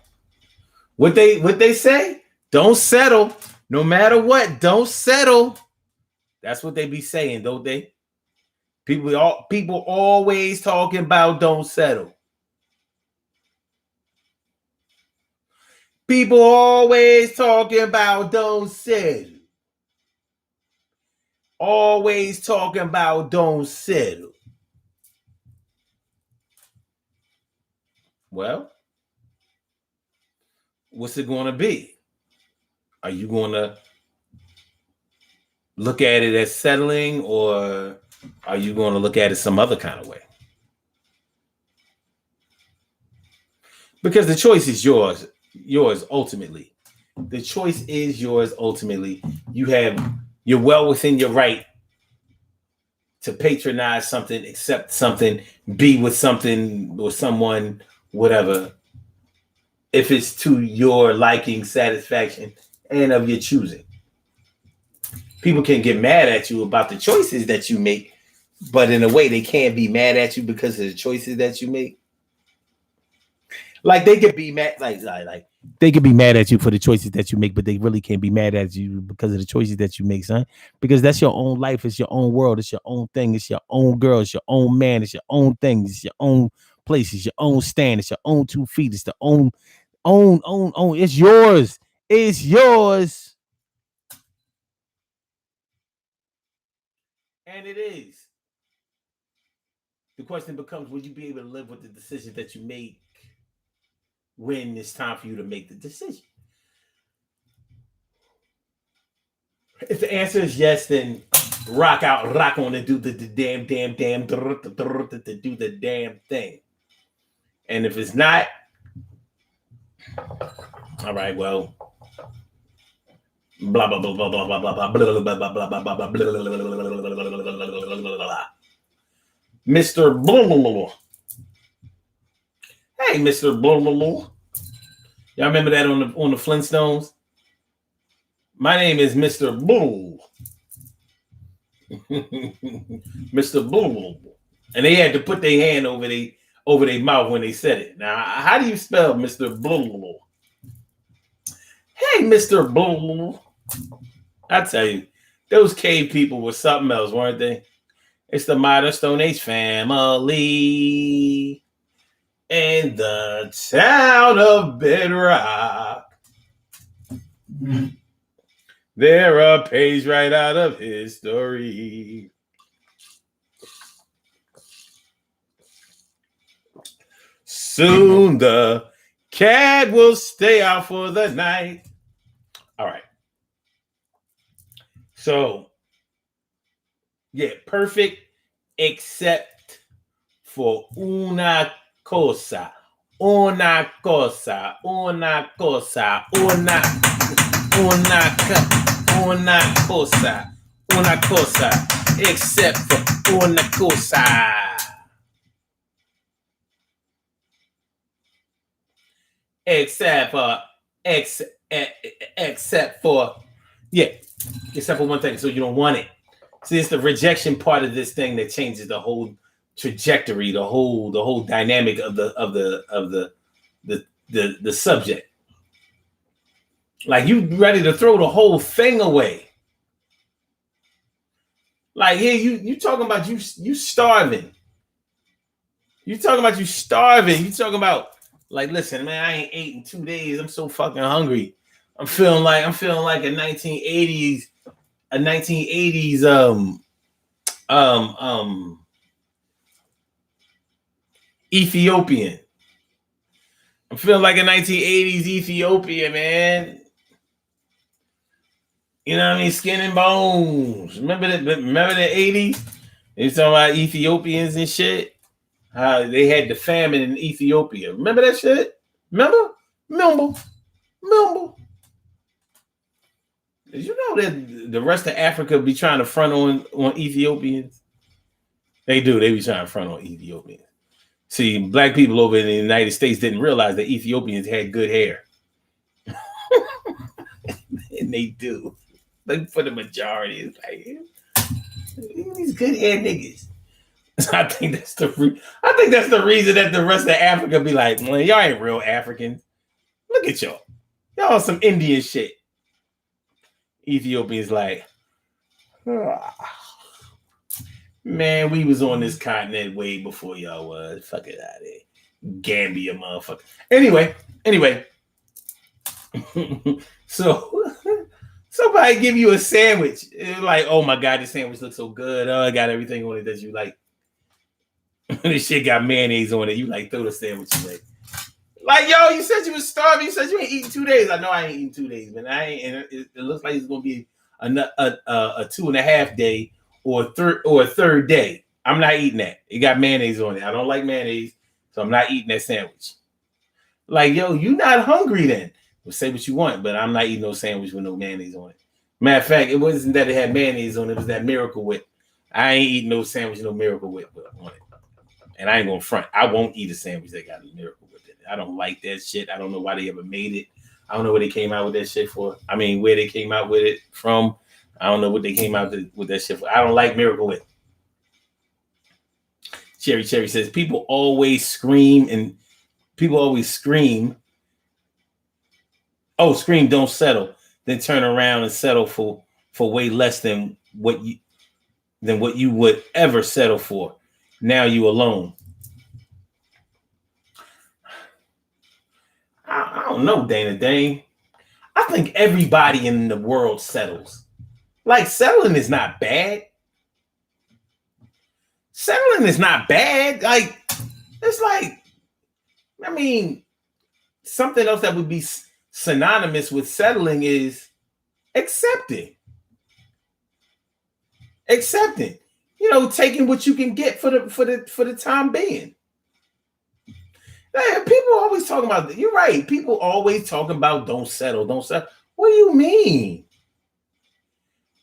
What they say? Don't settle. No matter what, don't settle. That's what they be saying, don't they? People always talking about don't settle. People always talking about don't settle. Always talking about don't settle. Well, what's it going to be? Are you going to look at it as settling, or are you going to look at it some other kind of way? Because the choice is yours ultimately. The choice is yours ultimately. You're well within your right to patronize something, accept something, be with something or someone, whatever, if it's to your liking, satisfaction, and of your choosing. People can get mad at you about the choices that you make, but in a way they can't be mad at you because of the choices that you make. Like they could be mad, like they could be mad at you for the choices that you make, but they really can't be mad at you because of the choices that you make, son. Because that's your own life, it's your own world, it's your own thing, it's your own girl, it's your own man, it's your own thing, it's your own place, it's your own stand, it's your own 2 feet, it's the own. It's yours. It's yours. And it is. The question becomes, will you be able to live with the decision that you make when it's time for you to make the decision? If the answer is yes, then rock on and do the damn, do the damn thing. And if it's not, all right, well, blah blah blah blah blah blah blah blah blah blah blah blah blah blah. Mr. Blah. Hey, Mr. Blah. Y'all remember that on the Flintstones? My name is Mr. Blah. Mr. Blah. And they had to put their hand over their mouth when they said it. Now, how do you spell Mr. Blah? Hey, Mr. Blah. I tell you, those cave people were something else, weren't they? It's the Modern Stone Age family in the town of Bedrock. They're a page right out of history. Soon the cat will stay out for the night. All right. So, yeah, perfect except for una cosa, except for una cosa. Except for one thing. So you don't want it. See, it's the rejection part of this thing that changes the whole trajectory, the whole dynamic of the subject. Like you ready to throw the whole thing away. Like here, you talking about you starving. You talking about you starving. You talking about like, listen, man, I ain't ate in 2 days. I'm so fucking hungry. I'm feeling like a 1980s um um Ethiopian. I'm feeling like a 1980s Ethiopian, man. You know what I mean? Skin and bones. Remember the 80s? They was talking about Ethiopians and shit. How they had the famine in Ethiopia. Remember that shit? Remember? Remember? Did you know that the rest of Africa be trying to front on Ethiopians? They do. They be trying to front on Ethiopians. See, black people over in the United States didn't realize that Ethiopians had good hair. And they do. But for the majority, it's like these good hair niggas. I think that's the reason that the rest of Africa be like, well, y'all ain't real Africans. Look at y'all. Y'all some Indian shit. Ethiopians like, man, we was on this continent way before y'all was. Fuck it out of there. Gambia, motherfucker. Anyway. So somebody give you a sandwich. It's like, oh my God, this sandwich looks so good. Oh, I got everything on it that you like. This shit got mayonnaise on it. You like throw the sandwich away. Like, yo, you said you was starving. You said you ain't eating 2 days. I know I ain't eating 2 days, man. I ain't. And it looks like it's gonna be a 2.5 day or a third day. I'm not eating that. It got mayonnaise on it. I don't like mayonnaise, so I'm not eating that sandwich. Like, yo, you not hungry then? Well, say what you want, but I'm not eating no sandwich with no mayonnaise on it. Matter of fact, it wasn't that it had mayonnaise on it. It was that Miracle Whip. I ain't eating no sandwich, no Miracle Whip on it. And I ain't gonna front. I won't eat a sandwich that got a Miracle Whip in it. I don't like that shit. I don't know why they ever made it. I don't know where they came out with that shit for. I mean, where they came out with it from. I don't know what they came out with that shit for. I don't like Miracle Whip. Cherry says people always scream. Oh, scream, don't settle. Then turn around and settle for way less than what you would ever settle for. Now you alone. I don't know, Dana Dane. I think everybody in the world settles. Like, settling is not bad. Settling is not bad. Like, it's like, I mean, something else that would be synonymous with settling is accepting. You know, taking what you can get for the time being. People always talking about, you're right. People always talking about don't settle. What do you mean?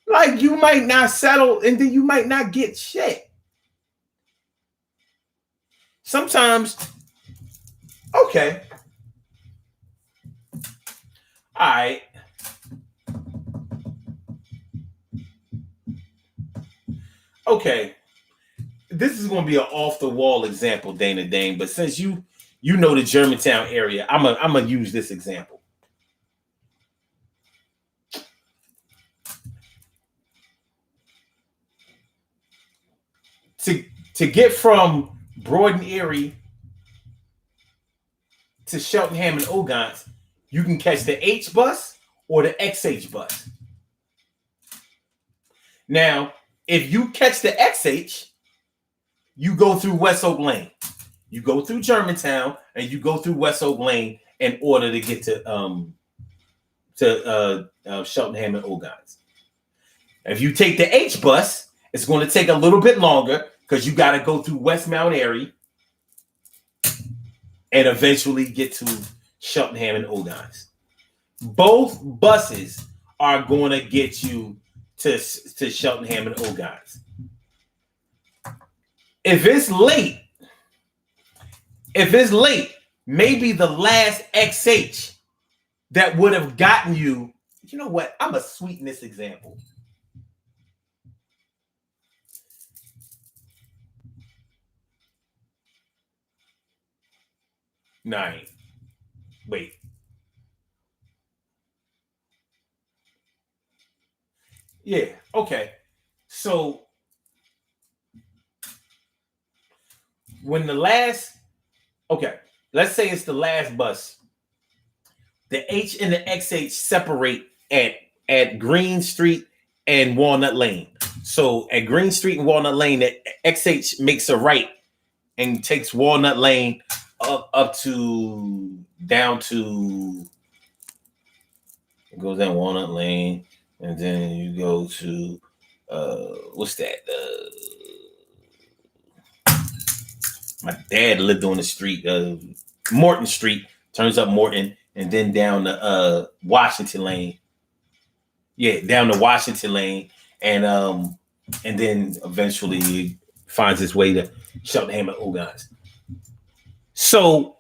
Like, you might not settle and then you might not get shit. Sometimes, okay. All right. Okay. This is going to be an off the wall example, Dana Dane, but since you know the Germantown area, I'm gonna use this example. To get from Broad and Erie to Cheltenham and Ogontz, you can catch the H bus or the XH bus. Now, if you catch the XH, you go through West Oak Lane. You go through Germantown and you go through West Oak Lane in order to get to Cheltenham and Ogontz. If you take the H bus, it's going to take a little bit longer because you got to go through West Mount Airy and eventually get to Cheltenham and Ogontz. Both buses are going to get you to Cheltenham and Ogontz. If it's late, maybe the last XH that would have gotten you, you know what? I'm going to sweeten this example. Wait. Yeah. Okay. So when let's say it's the last bus. The H and the XH separate at Green Street and Walnut Lane. So at Green Street and Walnut Lane, the XH makes a right and takes Walnut Lane up to down to, it goes down Walnut Lane, and then you go to what's that? My dad lived on the street, Morton Street, turns up Morton, and then down the Washington Lane. Yeah, down the Washington Lane, and then eventually he finds his way to Cheltenham and Ogons. So,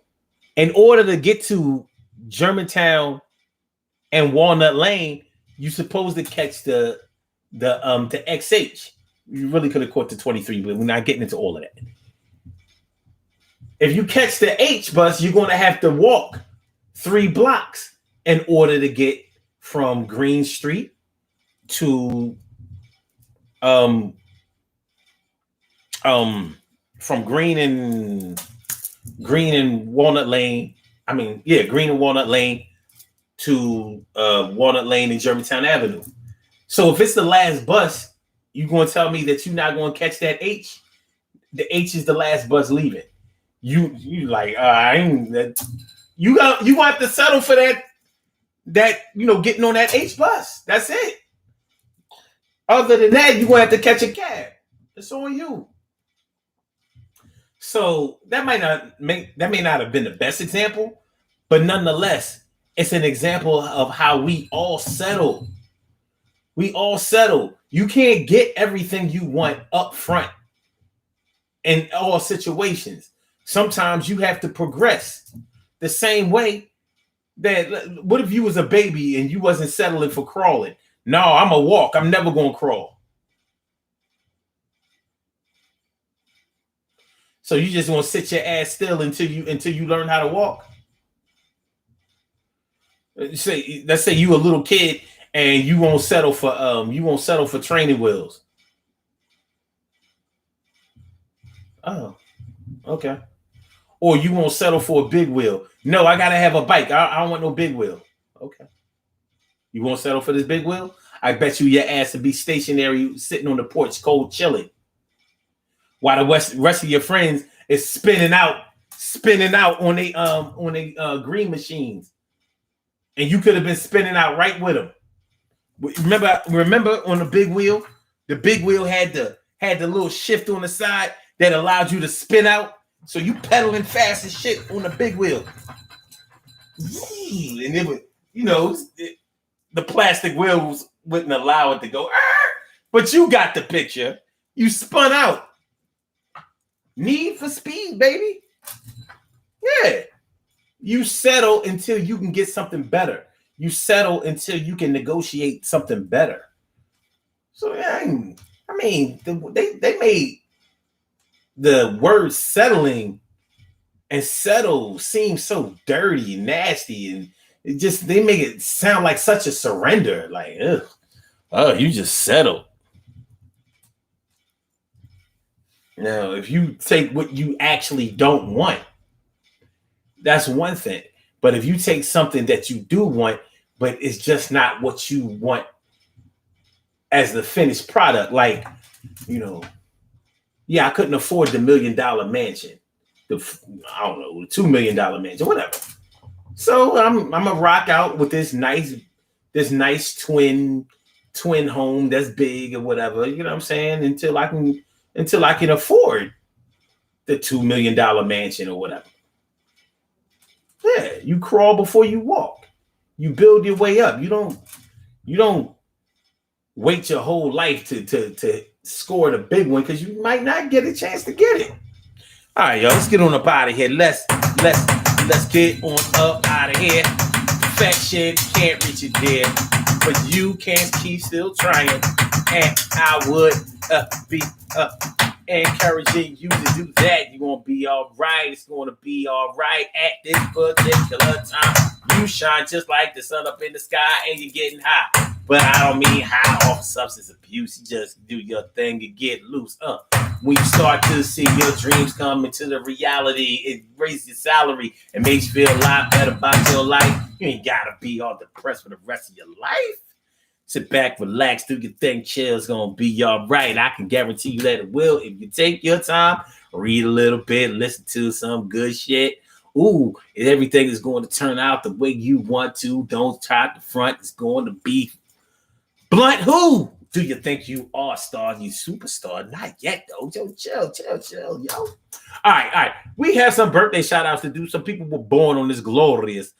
in order to get to Germantown and Walnut Lane, you're supposed to catch the XH. You really could have caught the 23, but we're not getting into all of that. If you catch the H bus, you're going to have to walk 3 blocks in order to get from Green Street to from Green and Walnut Lane. Green and Walnut Lane to Walnut Lane and Germantown Avenue. So if it's the last bus, you're going to tell me that you're not going to catch that H? The H is the last bus leaving. You like you gonna have to settle for that getting on that H bus. That's it. Other than that, you're gonna have to catch a cab. It's on you. So that may not have been the best example, but nonetheless, it's an example of how we all settle. We all settle. You can't get everything you want up front in all situations. Sometimes you have to progress the same way that, what if you was a baby and you wasn't settling for crawling? No, I'm a walk. I'm never going to crawl. So you just going to sit your ass still until you learn how to walk? Let's say you a little kid and you won't settle for training wheels. Oh, okay. Or you won't settle for a big wheel. No, I gotta have a bike. I don't want no big wheel. Okay. You won't settle for this big wheel? I bet you your ass would be stationary, sitting on the porch, cold, chilling, while the rest of your friends is spinning out on they green machines, and you could have been spinning out right with them. Remember on the big wheel? The big wheel had the little shift on the side that allowed you to spin out. So you pedaling fast as shit on the big wheel. And it would, the plastic wheels wouldn't allow it to go. But you got the picture. You spun out. Need for Speed, baby. Yeah. You settle until you can get something better. You settle until you can negotiate something better. So, yeah, they made the word settling and settle seem so dirty and nasty, and they make it sound like such a surrender. Like, you just settled. Now, if you take what you actually don't want, that's one thing. But if you take something that you do want, but it's just not what you want as the finished product, like, I couldn't afford the $1 million mansion, the $2 million mansion, whatever. So I'm gonna rock out with this nice twin home that's big or whatever. You know what I'm saying? Until I can afford the $2 million mansion or whatever. Yeah, you crawl before you walk. You build your way up. You don't wait your whole life to score the big one, because you might not get a chance to get it. All right, y'all, let's get on up out of here. Let's get on up out of here. Perfection can't reach it there, but you can keep still trying. And I would be encouraging you to do that. You're gonna be all right. It's gonna be all right at this particular time. you shine just like the sun up in the sky and you're getting high. But I don't mean high off substance abuse. You just do your thing and get loose. When you start to see your dreams come into the reality, it raises your salary and makes you feel a lot better about your life. You ain't gotta be all depressed for the rest of your life. Sit back, relax, do your thing, chill. It's gonna be all right. I can guarantee you that it will if you take your time, read a little bit, listen to some good shit. Ooh, everything is going to turn out the way you want to. Don't try the front. It's going to be blunt. Who do you think you are, star? You superstar? Not yet, though. Yo, chill, yo. All right. We have some birthday shout outs to do. Some people were born on this glorious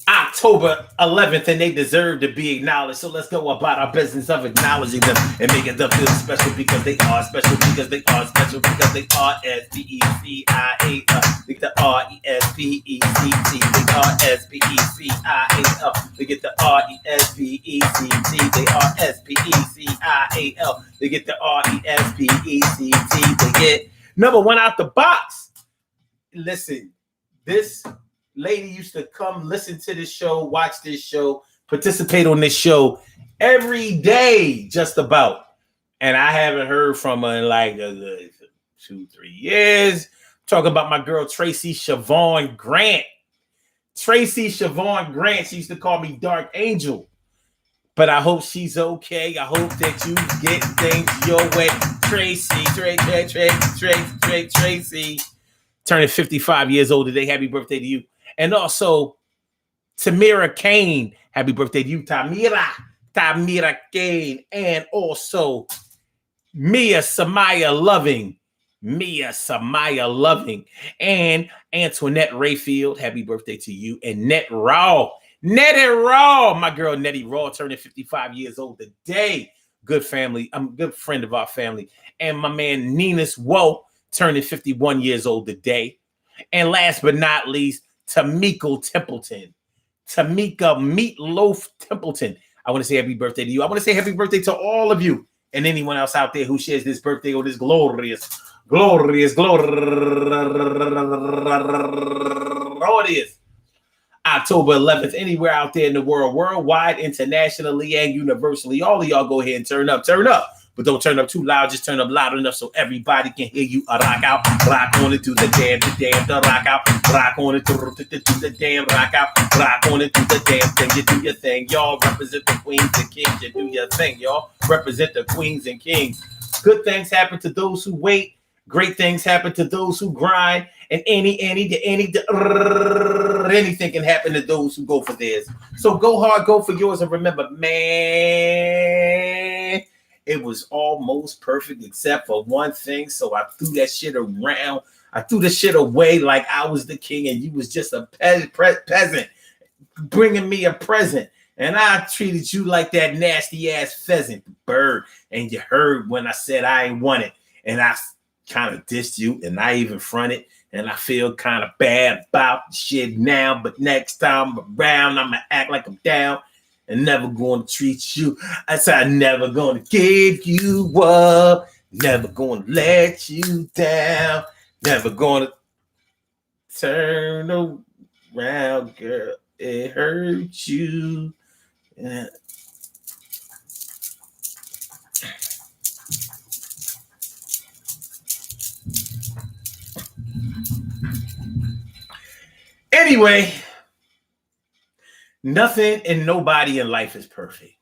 October 11th, and they deserve to be acknowledged. So let's go about our business of acknowledging them and making them feel special because they are special, because they are special, because they are S-P-E-C-I-A. They get the R-E-S-P-E-C-T. They are S-P-E-C-I-A-L. They get the R-E-S-P-E-C-T. They are S-P-E-C-I-A-L. They get the R-E-S-P-E-C-T. They get number one out the box. Listen, this lady used to come listen to this show, watch this show, participate on this show every day, just about. And I haven't heard from her in like 2-3 years. Talking about my girl, Tracy Siobhan Grant. Tracy Siobhan Grant, she used to call me Dark Angel. But I hope she's okay. I hope that you get things your way. Tracy. Turning 55 years old today. Happy birthday to you. And also, Tamira Kane. Happy birthday to you, Tamira Kane. And also, Mia Samaya Loving. And Antoinette Rayfield. Happy birthday to you. And Nettie Raw. My girl Nettie Raw turning 55 years old today. Good family. I'm a good friend of our family. And my man Ninus Woe turning 51 years old today. And last but not least, Tamika Meatloaf Templeton. I want to say happy birthday to you. I want to say happy birthday to all of you and anyone else out there who shares this birthday or this glorious October 11th, anywhere out there in the world, worldwide, internationally, and universally. All of y'all go ahead and turn up. But don't turn up too loud. Just turn up loud enough so everybody can hear you. Rock out, rock on it to the damn, the rock out, rock on it to the damn, rock out, rock on it to the damn thing. You do your thing, y'all. Represent the queens and kings. You do your thing, y'all. Represent the queens and kings. Good things happen to those who wait. Great things happen to those who grind. And anything can happen to those who go for theirs. So go hard, go for yours, and remember, man. It was almost perfect except for one thing. So I threw that shit around. I threw the shit away like I was the king and you was just a peasant bringing me a present. And I treated you like that nasty ass pheasant bird. And you heard when I said I ain't want it. And I kind of dissed you and I even fronted. And I feel kind of bad about the shit now. But next time around, I'm going to act like I'm down. And never going to treat you. I said I'm never going to give you up. Never going to let you down. Never going to turn around, girl. It hurt you. Yeah. Anyway. Nothing and nobody in life is perfect.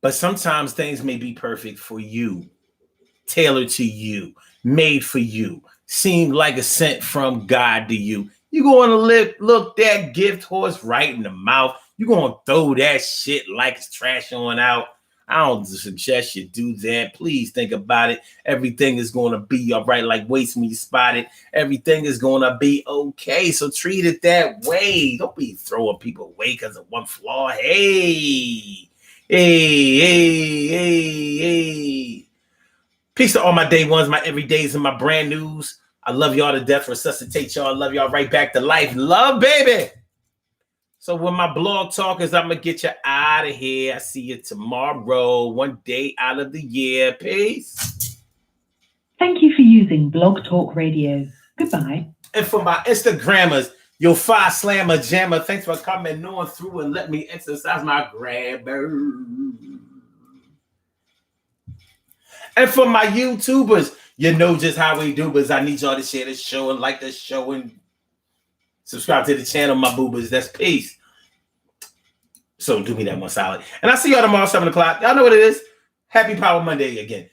But sometimes things may be perfect for you, tailored to you, made for you, seemed like a scent from God to you. You're going to look that gift horse right in the mouth. You're going to throw that shit like it's trash on out. I don't suggest you do that. Please think about it. Everything is going to be all right, like waste me spotted. Everything is going to be okay. So treat it that way. Don't be throwing people away because of one flaw. Hey. Peace to all my day ones, my everydays, and my brand news. I love y'all to death. Resuscitate y'all. I love y'all right back to life. Love, baby. So with my blog talkers, I'm gonna get you out of here. I see you tomorrow, one day out of the year. Peace. Thank you for using Blog Talk Radio. Goodbye. And for my Instagrammers, your fire slammer jammer, thanks for coming on through and let me exercise my grabber. And for my YouTubers, you know just how we do, but I need y'all to share the show and like the show and subscribe to the channel, my boobers. That's peace. So do me that one solid. And I'll see y'all tomorrow, 7 o'clock. Y'all know what it is. Happy Power Monday again.